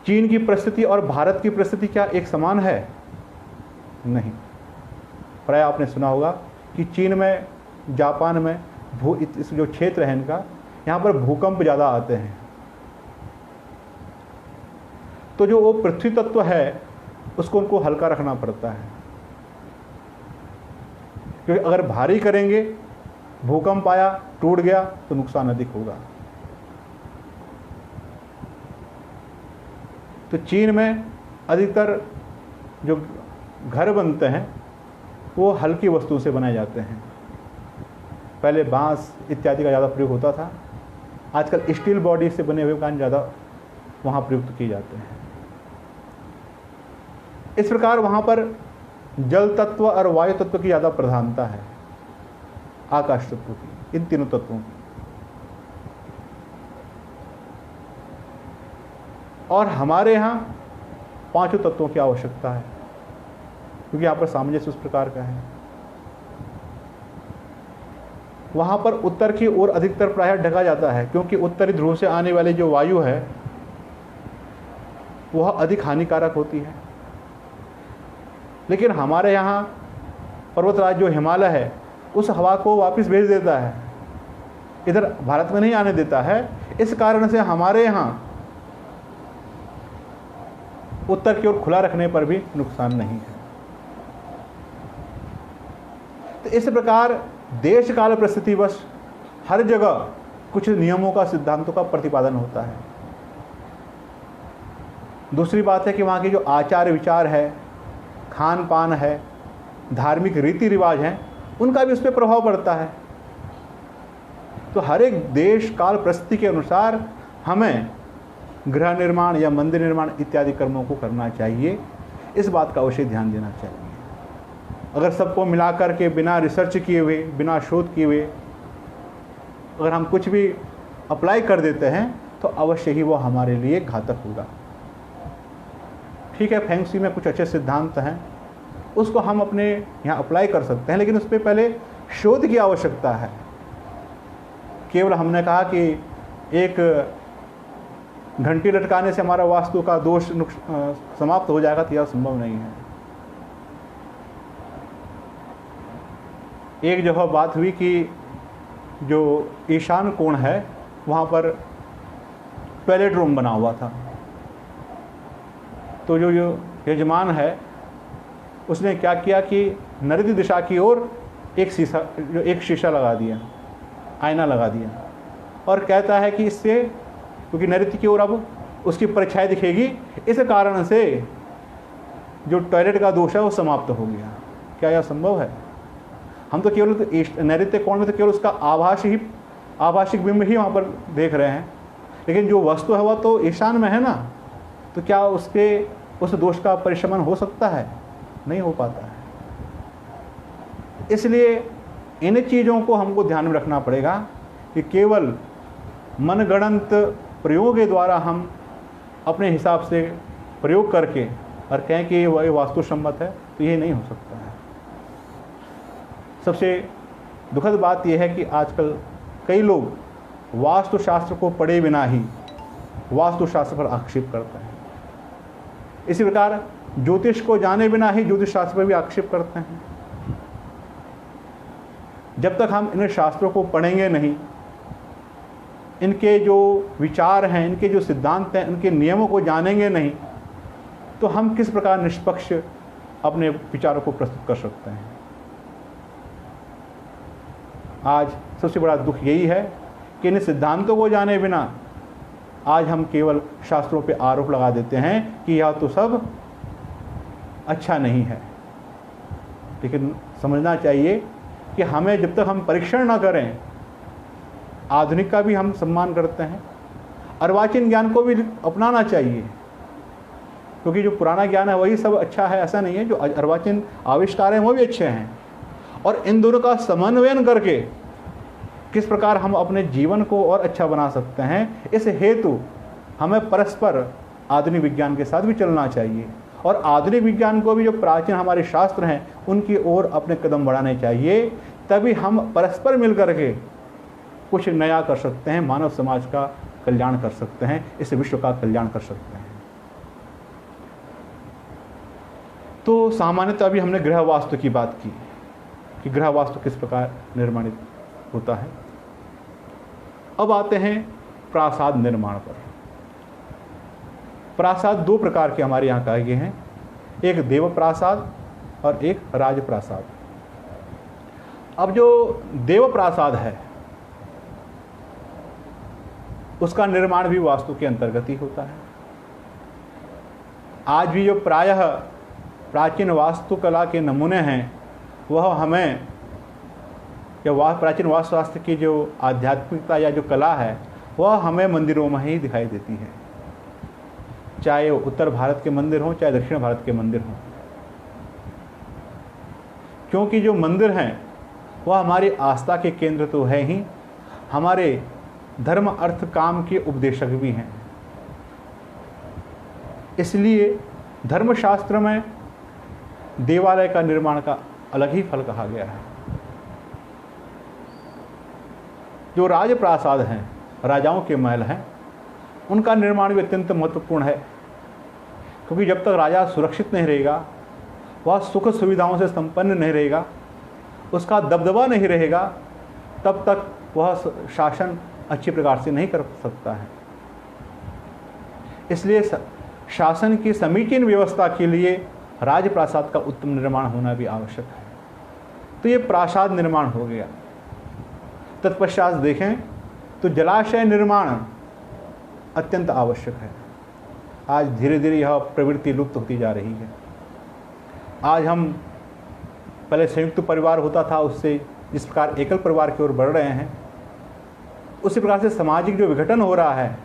चीन की परिस्थिति और भारत की परिस्थिति क्या एक समान है? नहीं। प्राय आपने सुना होगा कि चीन में, जापान में इस जो क्षेत्र है इनका, यहाँ पर भूकंप ज़्यादा आते हैं। तो जो वो पृथ्वी तत्व है उसको उनको हल्का रखना पड़ता है, क्योंकि अगर भारी करेंगे, भूकंप आया, टूट गया तो नुकसान अधिक होगा। तो चीन में अधिकतर जो घर बनते हैं वो हल्की वस्तु से बनाए जाते हैं। पहले बांस इत्यादि का ज़्यादा प्रयोग होता था, आजकल स्टील बॉडी से बने हुए मकान ज़्यादा वहाँ प्रयुक्त किए जाते हैं। इस प्रकार वहाँ पर जल तत्व और वायु तत्व की ज़्यादा प्रधानता है, आकाश तत्व की, इन तीनों तत्वों की। और हमारे यहाँ पांचों तत्वों की आवश्यकता है। क्योंकि यहाँ पर सामंजस्य उस प्रकार का है। वहाँ पर उत्तर की ओर अधिकतर प्रायः ढका जाता है, क्योंकि उत्तरी ध्रुव से आने वाली जो वायु है वह अधिक हानिकारक होती है। लेकिन हमारे यहाँ पर्वतराज जो हिमालय है उस हवा को वापस भेज देता है, इधर भारत में नहीं आने देता है। इस कारण से हमारे यहाँ उत्तर की ओर खुला रखने पर भी नुकसान नहीं है। तो इस प्रकार देश काल परिस्थितिवश हर जगह कुछ नियमों का, सिद्धांतों का प्रतिपादन होता है। दूसरी बात है कि वहाँ के जो आचार विचार है, खान पान है, धार्मिक रीति रिवाज हैं, उनका भी उस पर प्रभाव पड़ता है। तो हर एक देश काल परिस्थिति के अनुसार हमें गृह निर्माण या मंदिर निर्माण इत्यादि कर्मों को करना चाहिए। इस बात का अवश्य ध्यान देना चाहिए। अगर सबको मिलाकर के बिना रिसर्च किए हुए, बिना शोध किए हुए अगर हम कुछ भी अप्लाई कर देते हैं तो अवश्य ही वो हमारे लिए घातक होगा। ठीक है, फेंग शुई में कुछ अच्छे सिद्धांत हैं, उसको हम अपने यहाँ अप्लाई कर सकते हैं, लेकिन उस पर पहले शोध की आवश्यकता है। केवल हमने कहा कि एक घंटी लटकाने से हमारा वास्तु का दोष समाप्त हो जाएगा, तो यह संभव नहीं है। एक जगह बात हुई कि जो ईशान कोण है वहाँ पर टॉयलेट रूम बना हुआ था। तो जो यजमान है उसने क्या किया कि नैऋत्य दिशा की ओर एक शीशा लगा दिया, आईना लगा दिया, और कहता है कि इससे, क्योंकि नैऋत्य की ओर अब उसकी परछाई दिखेगी, इस कारण से जो टॉयलेट का दोष है वो समाप्त हो गया। क्या यह संभव है? हम तो केवल नैऋत्य कोण में तो केवल उसका आभाषिक बिंब ही वहाँ पर देख रहे हैं, लेकिन जो वस्तु है वह तो ईशान में है ना। तो क्या उस दोष का परिशमन हो सकता है? नहीं हो पाता है। इसलिए इन चीज़ों को हमको ध्यान में रखना पड़ेगा कि केवल मनगढ़ंत प्रयोग के द्वारा हम अपने हिसाब से प्रयोग करके और कहें कि वह वास्तुसम्मत है, तो ये नहीं हो सकता है। सबसे दुखद बात यह है कि आजकल कई लोग वास्तुशास्त्र को पढ़े बिना ही वास्तुशास्त्र पर आक्षेप करते हैं। इसी प्रकार ज्योतिष को जाने बिना ही ज्योतिष शास्त्र पर भी आक्षेप करते हैं। जब तक हम इन शास्त्रों को पढ़ेंगे नहीं, इनके जो विचार हैं, इनके जो सिद्धांत हैं, इनके नियमों को जानेंगे नहीं, तो हम किस प्रकार निष्पक्ष अपने विचारों को प्रस्तुत कर सकते हैं। आज सबसे बड़ा दुख यही है कि इन सिद्धांतों को जाने बिना आज हम केवल शास्त्रों पे आरोप लगा देते हैं कि यह तो सब अच्छा नहीं है। लेकिन समझना चाहिए कि हमें जब तक हम परीक्षण ना करें, आधुनिक का भी हम सम्मान करते हैं, अर्वाचीन ज्ञान को भी अपनाना चाहिए, क्योंकि जो पुराना ज्ञान है वही सब अच्छा है, ऐसा नहीं है। जो अर्वाचीन आविष्कार हैं वो भी अच्छे हैं। और इन दोनों का समन्वयन करके किस प्रकार हम अपने जीवन को और अच्छा बना सकते हैं, इस हेतु हमें परस्पर आधुनिक विज्ञान के साथ भी चलना चाहिए। और आधुनिक विज्ञान को भी जो प्राचीन हमारे शास्त्र हैं उनकी ओर अपने कदम बढ़ाने चाहिए। तभी हम परस्पर मिलकर के कुछ नया कर सकते हैं, मानव समाज का कल्याण कर सकते हैं, इस विश्व का कल्याण कर सकते हैं। तो सामान्यतः अभी हमने गृह वास्तु की बात की कि गृह वास्तु किस प्रकार निर्माणित होता है। अब आते हैं प्रासाद निर्माण पर। प्रासाद दो प्रकार के हमारे यहाँ कहे गए हैं, एक देव प्रासाद और एक राज प्रासाद। अब जो देव प्रासाद है उसका निर्माण भी वास्तु के अंतर्गत ही होता है। आज भी जो प्रायः प्राचीन वास्तुकला के नमूने हैं वह हमें, या प्राचीन वास्तुशास्त्र की जो आध्यात्मिकता या जो कला है वह हमें मंदिरों में ही दिखाई देती है, चाहे उत्तर भारत के मंदिर हों चाहे दक्षिण भारत के मंदिर हों। क्योंकि जो मंदिर हैं वह हमारी आस्था के केंद्र तो है ही, हमारे धर्म अर्थ काम के उपदेशक भी हैं। इसलिए धर्मशास्त्र में देवालय का निर्माण का अलग ही फल कहा गया है। जो राजप्रासाद हैं, राजाओं के महल हैं, उनका निर्माण भी अत्यंत महत्वपूर्ण है, क्योंकि जब तक राजा सुरक्षित नहीं रहेगा, वह सुख सुविधाओं से संपन्न नहीं रहेगा, उसका दबदबा नहीं रहेगा, तब तक वह शासन अच्छी प्रकार से नहीं कर सकता है। इसलिए शासन की समीचीन व्यवस्था के लिए राजप्रासाद का उत्तम निर्माण होना भी आवश्यक है। तो ये प्रासाद निर्माण हो गया। तत्पश्चात देखें तो जलाशय निर्माण अत्यंत आवश्यक है। आज धीरे धीरे यह प्रवृत्ति लुप्त होती जा रही है। आज हम पहले संयुक्त परिवार होता था, उससे जिस प्रकार एकल परिवार की ओर बढ़ रहे हैं, उसी प्रकार से सामाजिक जो विघटन हो रहा है,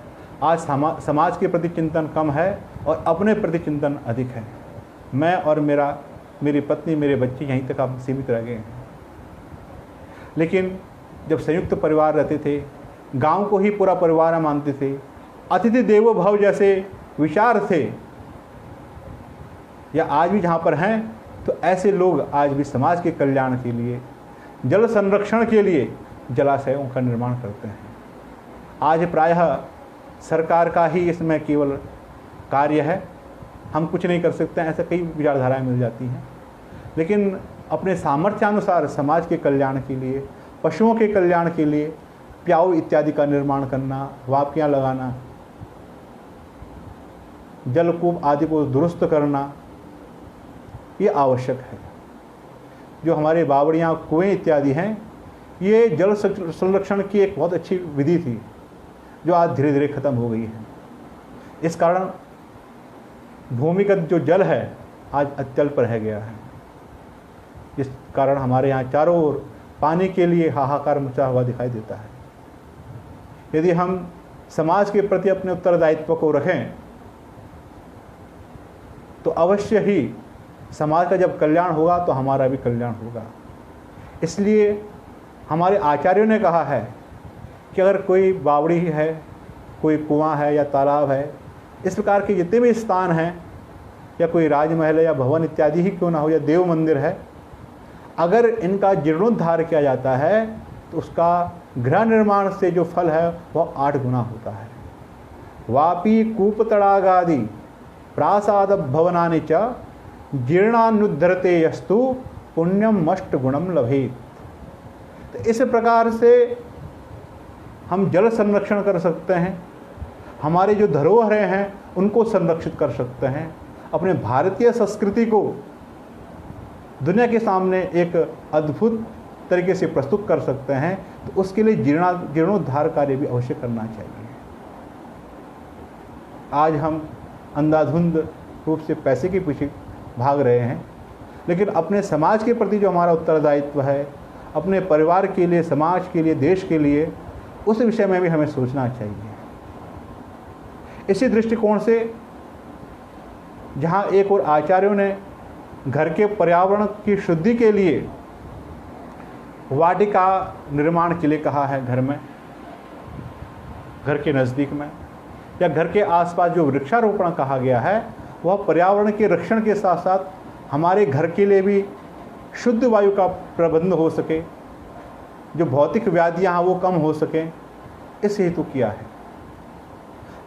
आज समाज के प्रति चिंतन कम है और अपने प्रति चिंतन अधिक है। मैं और मेरी पत्नी, मेरे बच्चे, यहीं तक आप सीमित रह गए हैं। लेकिन जब संयुक्त परिवार रहते थे, गांव को ही पूरा परिवार मानते थे, अतिथि देवो भव जैसे विचार थे, या आज भी जहाँ पर हैं, तो ऐसे लोग आज भी समाज के कल्याण के लिए, जल संरक्षण के लिए जलाशयों का निर्माण करते हैं। आज प्रायः सरकार का ही इसमें केवल कार्य है, हम कुछ नहीं कर सकते हैं, ऐसे कई विचारधाराएं मिल जाती हैं। लेकिन अपने सामर्थ्यानुसार समाज के कल्याण के लिए, पशुओं के कल्याण के लिए प्याऊ इत्यादि का निर्माण करना, वापियाँ लगाना, जलकूप आदि को दुरुस्त करना, ये आवश्यक है। जो हमारे बावड़ियाँ, कुएँ इत्यादि हैं, ये जल संरक्षण की एक बहुत अच्छी विधि थी, जो आज धीरे धीरे खत्म हो गई है। इस कारण भूमिगत जो जल है आज अत्यल्प रह गया है। इस कारण हमारे यहाँ चारों ओर पानी के लिए हाहाकार मचा हुआ दिखाई देता है। यदि हम समाज के प्रति अपने उत्तरदायित्व को रखें, तो अवश्य ही समाज का जब कल्याण होगा तो हमारा भी कल्याण होगा। इसलिए हमारे आचार्यों ने कहा है कि अगर कोई बावड़ी है, कोई कुआं है या तालाब है, इस प्रकार के जितने भी स्थान हैं, या कोई राजमहल है या भवन इत्यादि ही क्यों ना हो, या देव मंदिर है, अगर इनका जीर्णोद्धार किया जाता है तो उसका गृह निर्माण से जो फल है वह 8 गुना होता है। वापी कूप तड़ागादि प्रासाद भवनानि च जीर्णानुद्धरते यस्तु पुण्यम मष्ट गुणम लभेत। तो इस प्रकार से हम जल संरक्षण कर सकते हैं, हमारे जो धरोहरें हैं उनको संरक्षित कर सकते हैं, अपने भारतीय संस्कृति को दुनिया के सामने एक अद्भुत तरीके से प्रस्तुत कर सकते हैं। तो उसके लिए जीर्णोद्धार कार्य भी अवश्य करना चाहिए। आज हम अंधाधुंध रूप से पैसे के पीछे भाग रहे हैं, लेकिन अपने समाज के प्रति जो हमारा उत्तरदायित्व है, अपने परिवार के लिए, समाज के लिए, देश के लिए, उस विषय में भी हमें सोचना चाहिए। इसी दृष्टिकोण से जहाँ एक और आचार्यों ने घर के पर्यावरण की शुद्धि के लिए वाटिका निर्माण के लिए कहा है, घर में, घर के नज़दीक में या घर के आसपास जो वृक्षारोपण कहा गया है, वह पर्यावरण के रक्षण के साथ साथ हमारे घर के लिए भी शुद्ध वायु का प्रबंध हो सके, जो भौतिक व्याधियाँ हैं वो कम हो सकें, इस हेतु किया है।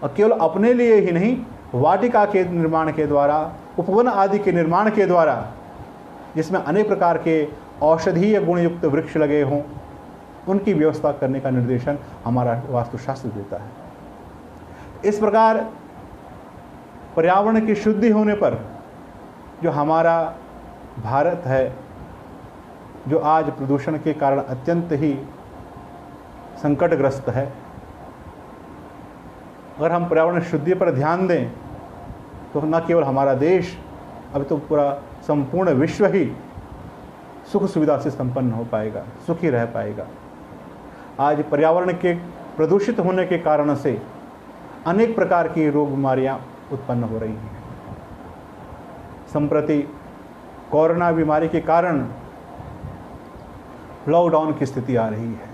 और केवल अपने लिए ही नहीं, वाटिका के निर्माण के द्वारा, उपवन आदि के निर्माण के द्वारा, जिसमें अनेक प्रकार के औषधीय गुणयुक्त वृक्ष लगे हों, उनकी व्यवस्था करने का निर्देशन हमारा वास्तुशास्त्र देता है। इस प्रकार पर्यावरण की शुद्धि होने पर जो हमारा भारत है, जो आज प्रदूषण के कारण अत्यंत ही संकटग्रस्त है, अगर हम पर्यावरण शुद्धि पर ध्यान दें तो न केवल हमारा देश, अभी तो पूरा संपूर्ण विश्व ही सुख सुविधा से संपन्न हो पाएगा, सुखी रह पाएगा। आज पर्यावरण के प्रदूषित होने के कारण से अनेक प्रकार की रोग बीमारियां उत्पन्न हो रही हैं। संप्रति कोरोना बीमारी के कारण लॉकडाउन की स्थिति आ रही है।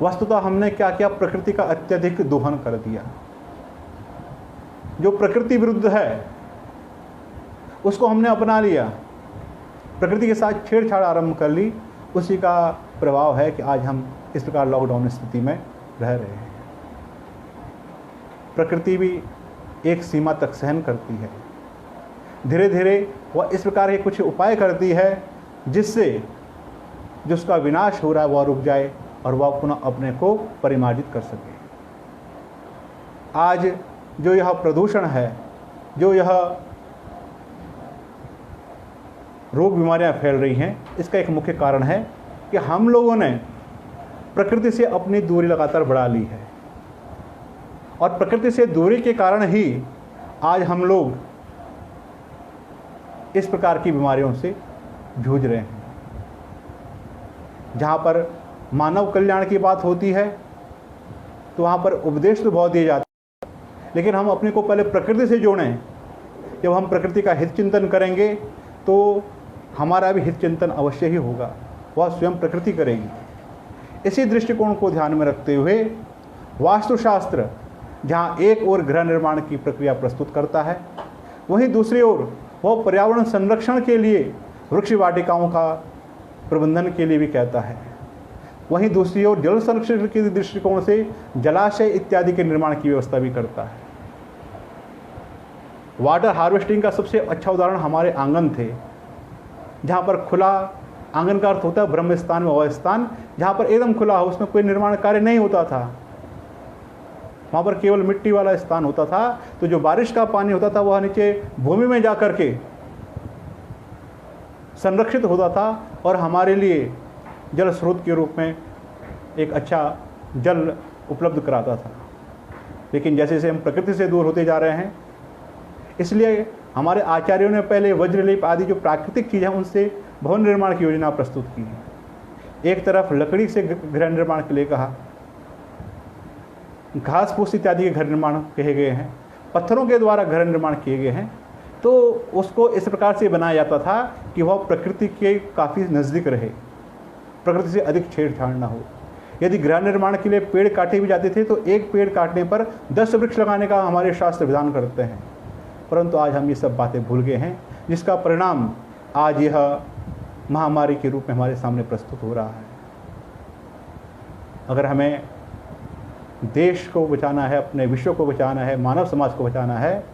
वस्तुतः हमने क्या किया, प्रकृति का अत्यधिक दोहन कर दिया। जो प्रकृति विरुद्ध है उसको हमने अपना लिया, प्रकृति के साथ छेड़छाड़ आरंभ कर ली, उसी का प्रभाव है कि आज हम इस प्रकार लॉकडाउन स्थिति में रह रहे हैं। प्रकृति भी एक सीमा तक सहन करती है, धीरे धीरे वह इस प्रकार के कुछ उपाय करती है जिससे जिसका विनाश हो रहा है वह रुक जाए और वह पुनः अपने को परिमार्जित कर सके। आज जो यह प्रदूषण है, जो यह रोग बीमारियां फैल रही हैं, इसका एक मुख्य कारण है कि हम लोगों ने प्रकृति से अपनी दूरी लगातार बढ़ा ली है और प्रकृति से दूरी के कारण ही आज हम लोग इस प्रकार की बीमारियों से जूझ रहे हैं। जहाँ पर मानव कल्याण की बात होती है तो वहाँ पर उपदेश तो बहुत दिए जाते हैं, लेकिन हम अपने को पहले प्रकृति से जोड़ें। जब हम प्रकृति का हित चिंतन करेंगे तो हमारा भी हित चिंतन अवश्य ही होगा, वह स्वयं प्रकृति करेगी। इसी दृष्टिकोण को ध्यान में रखते हुए वास्तुशास्त्र जहाँ एक ओर गृह निर्माण की प्रक्रिया प्रस्तुत करता है, वहीं दूसरी ओर वह पर्यावरण संरक्षण के लिए वृक्ष वाटिकाओं का प्रबंधन के लिए भी कहता है। वहीं दूसरी ओर जल संरक्षण के दृष्टिकोण से जलाशय इत्यादि के निर्माण की व्यवस्था भी करता है। वाटर हार्वेस्टिंग का सबसे अच्छा उदाहरण हमारे आंगन थे, जहाँ पर खुला आंगन का अर्थ होता है ब्रह्म स्थान में वह स्थान जहाँ पर एकदम खुला हो, उसमें कोई निर्माण कार्य नहीं होता था, वहाँ पर केवल मिट्टी वाला स्थान होता था। तो जो बारिश का पानी होता था वह नीचे भूमि में जा कर के संरक्षित होता था और हमारे लिए जल स्रोत के रूप में एक अच्छा जल उपलब्ध कराता था। लेकिन जैसे जैसे हम प्रकृति से दूर होते जा रहे हैं, इसलिए हमारे आचार्यों ने पहले वज्रलेप आदि जो प्राकृतिक चीज़ है उनसे भवन निर्माण की योजना प्रस्तुत की है। एक तरफ लकड़ी से गृह निर्माण के लिए कहा, घास फूस इत्यादि के घर निर्माण कहे गए हैं, पत्थरों के द्वारा घर निर्माण किए गए हैं। तो उसको इस प्रकार से बनाया जाता था कि वह प्रकृति के काफ़ी नज़दीक रहे, प्रकृति से अधिक छेड़छाड़ ना हो। यदि गृह निर्माण के लिए पेड़ काटे भी जाते थे तो एक पेड़ काटने पर 10 वृक्ष लगाने का हमारे शास्त्र विधान करते हैं, परंतु आज हम ये सब बातें भूल गए हैं, जिसका परिणाम आज यह महामारी के रूप में हमारे सामने प्रस्तुत हो रहा है। अगर हमें देश को बचाना है, अपने विश्व को बचाना है, मानव समाज को बचाना है,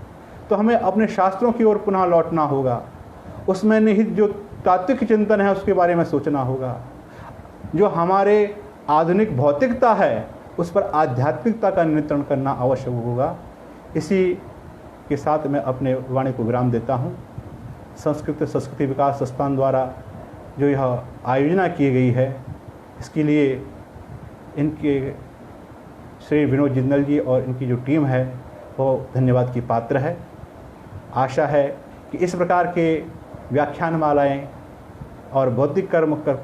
तो हमें अपने शास्त्रों की ओर पुनः लौटना होगा। उसमें निहित जो तात्विक चिंतन है उसके बारे में सोचना होगा। जो हमारे आधुनिक भौतिकता है उस पर आध्यात्मिकता का नियंत्रण करना आवश्यक होगा। इसी के साथ मैं अपने वाणी को विराम देता हूँ। संस्कृति विकास संस्थान द्वारा जो यह आयोजना की गई है, इसके लिए इनके श्री विनोद जिंदल जी और इनकी जो टीम है वो धन्यवाद की पात्र है। आशा है कि इस प्रकार के व्याख्यानमालाएँ और बौद्धिक कर्म कर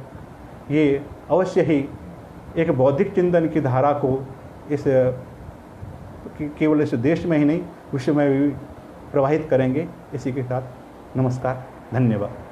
ये अवश्य ही एक बौद्धिक चिंतन की धारा को इस केवल इस देश में ही नहीं विश्व में भी प्रवाहित करेंगे। इसी के साथ नमस्कार, धन्यवाद।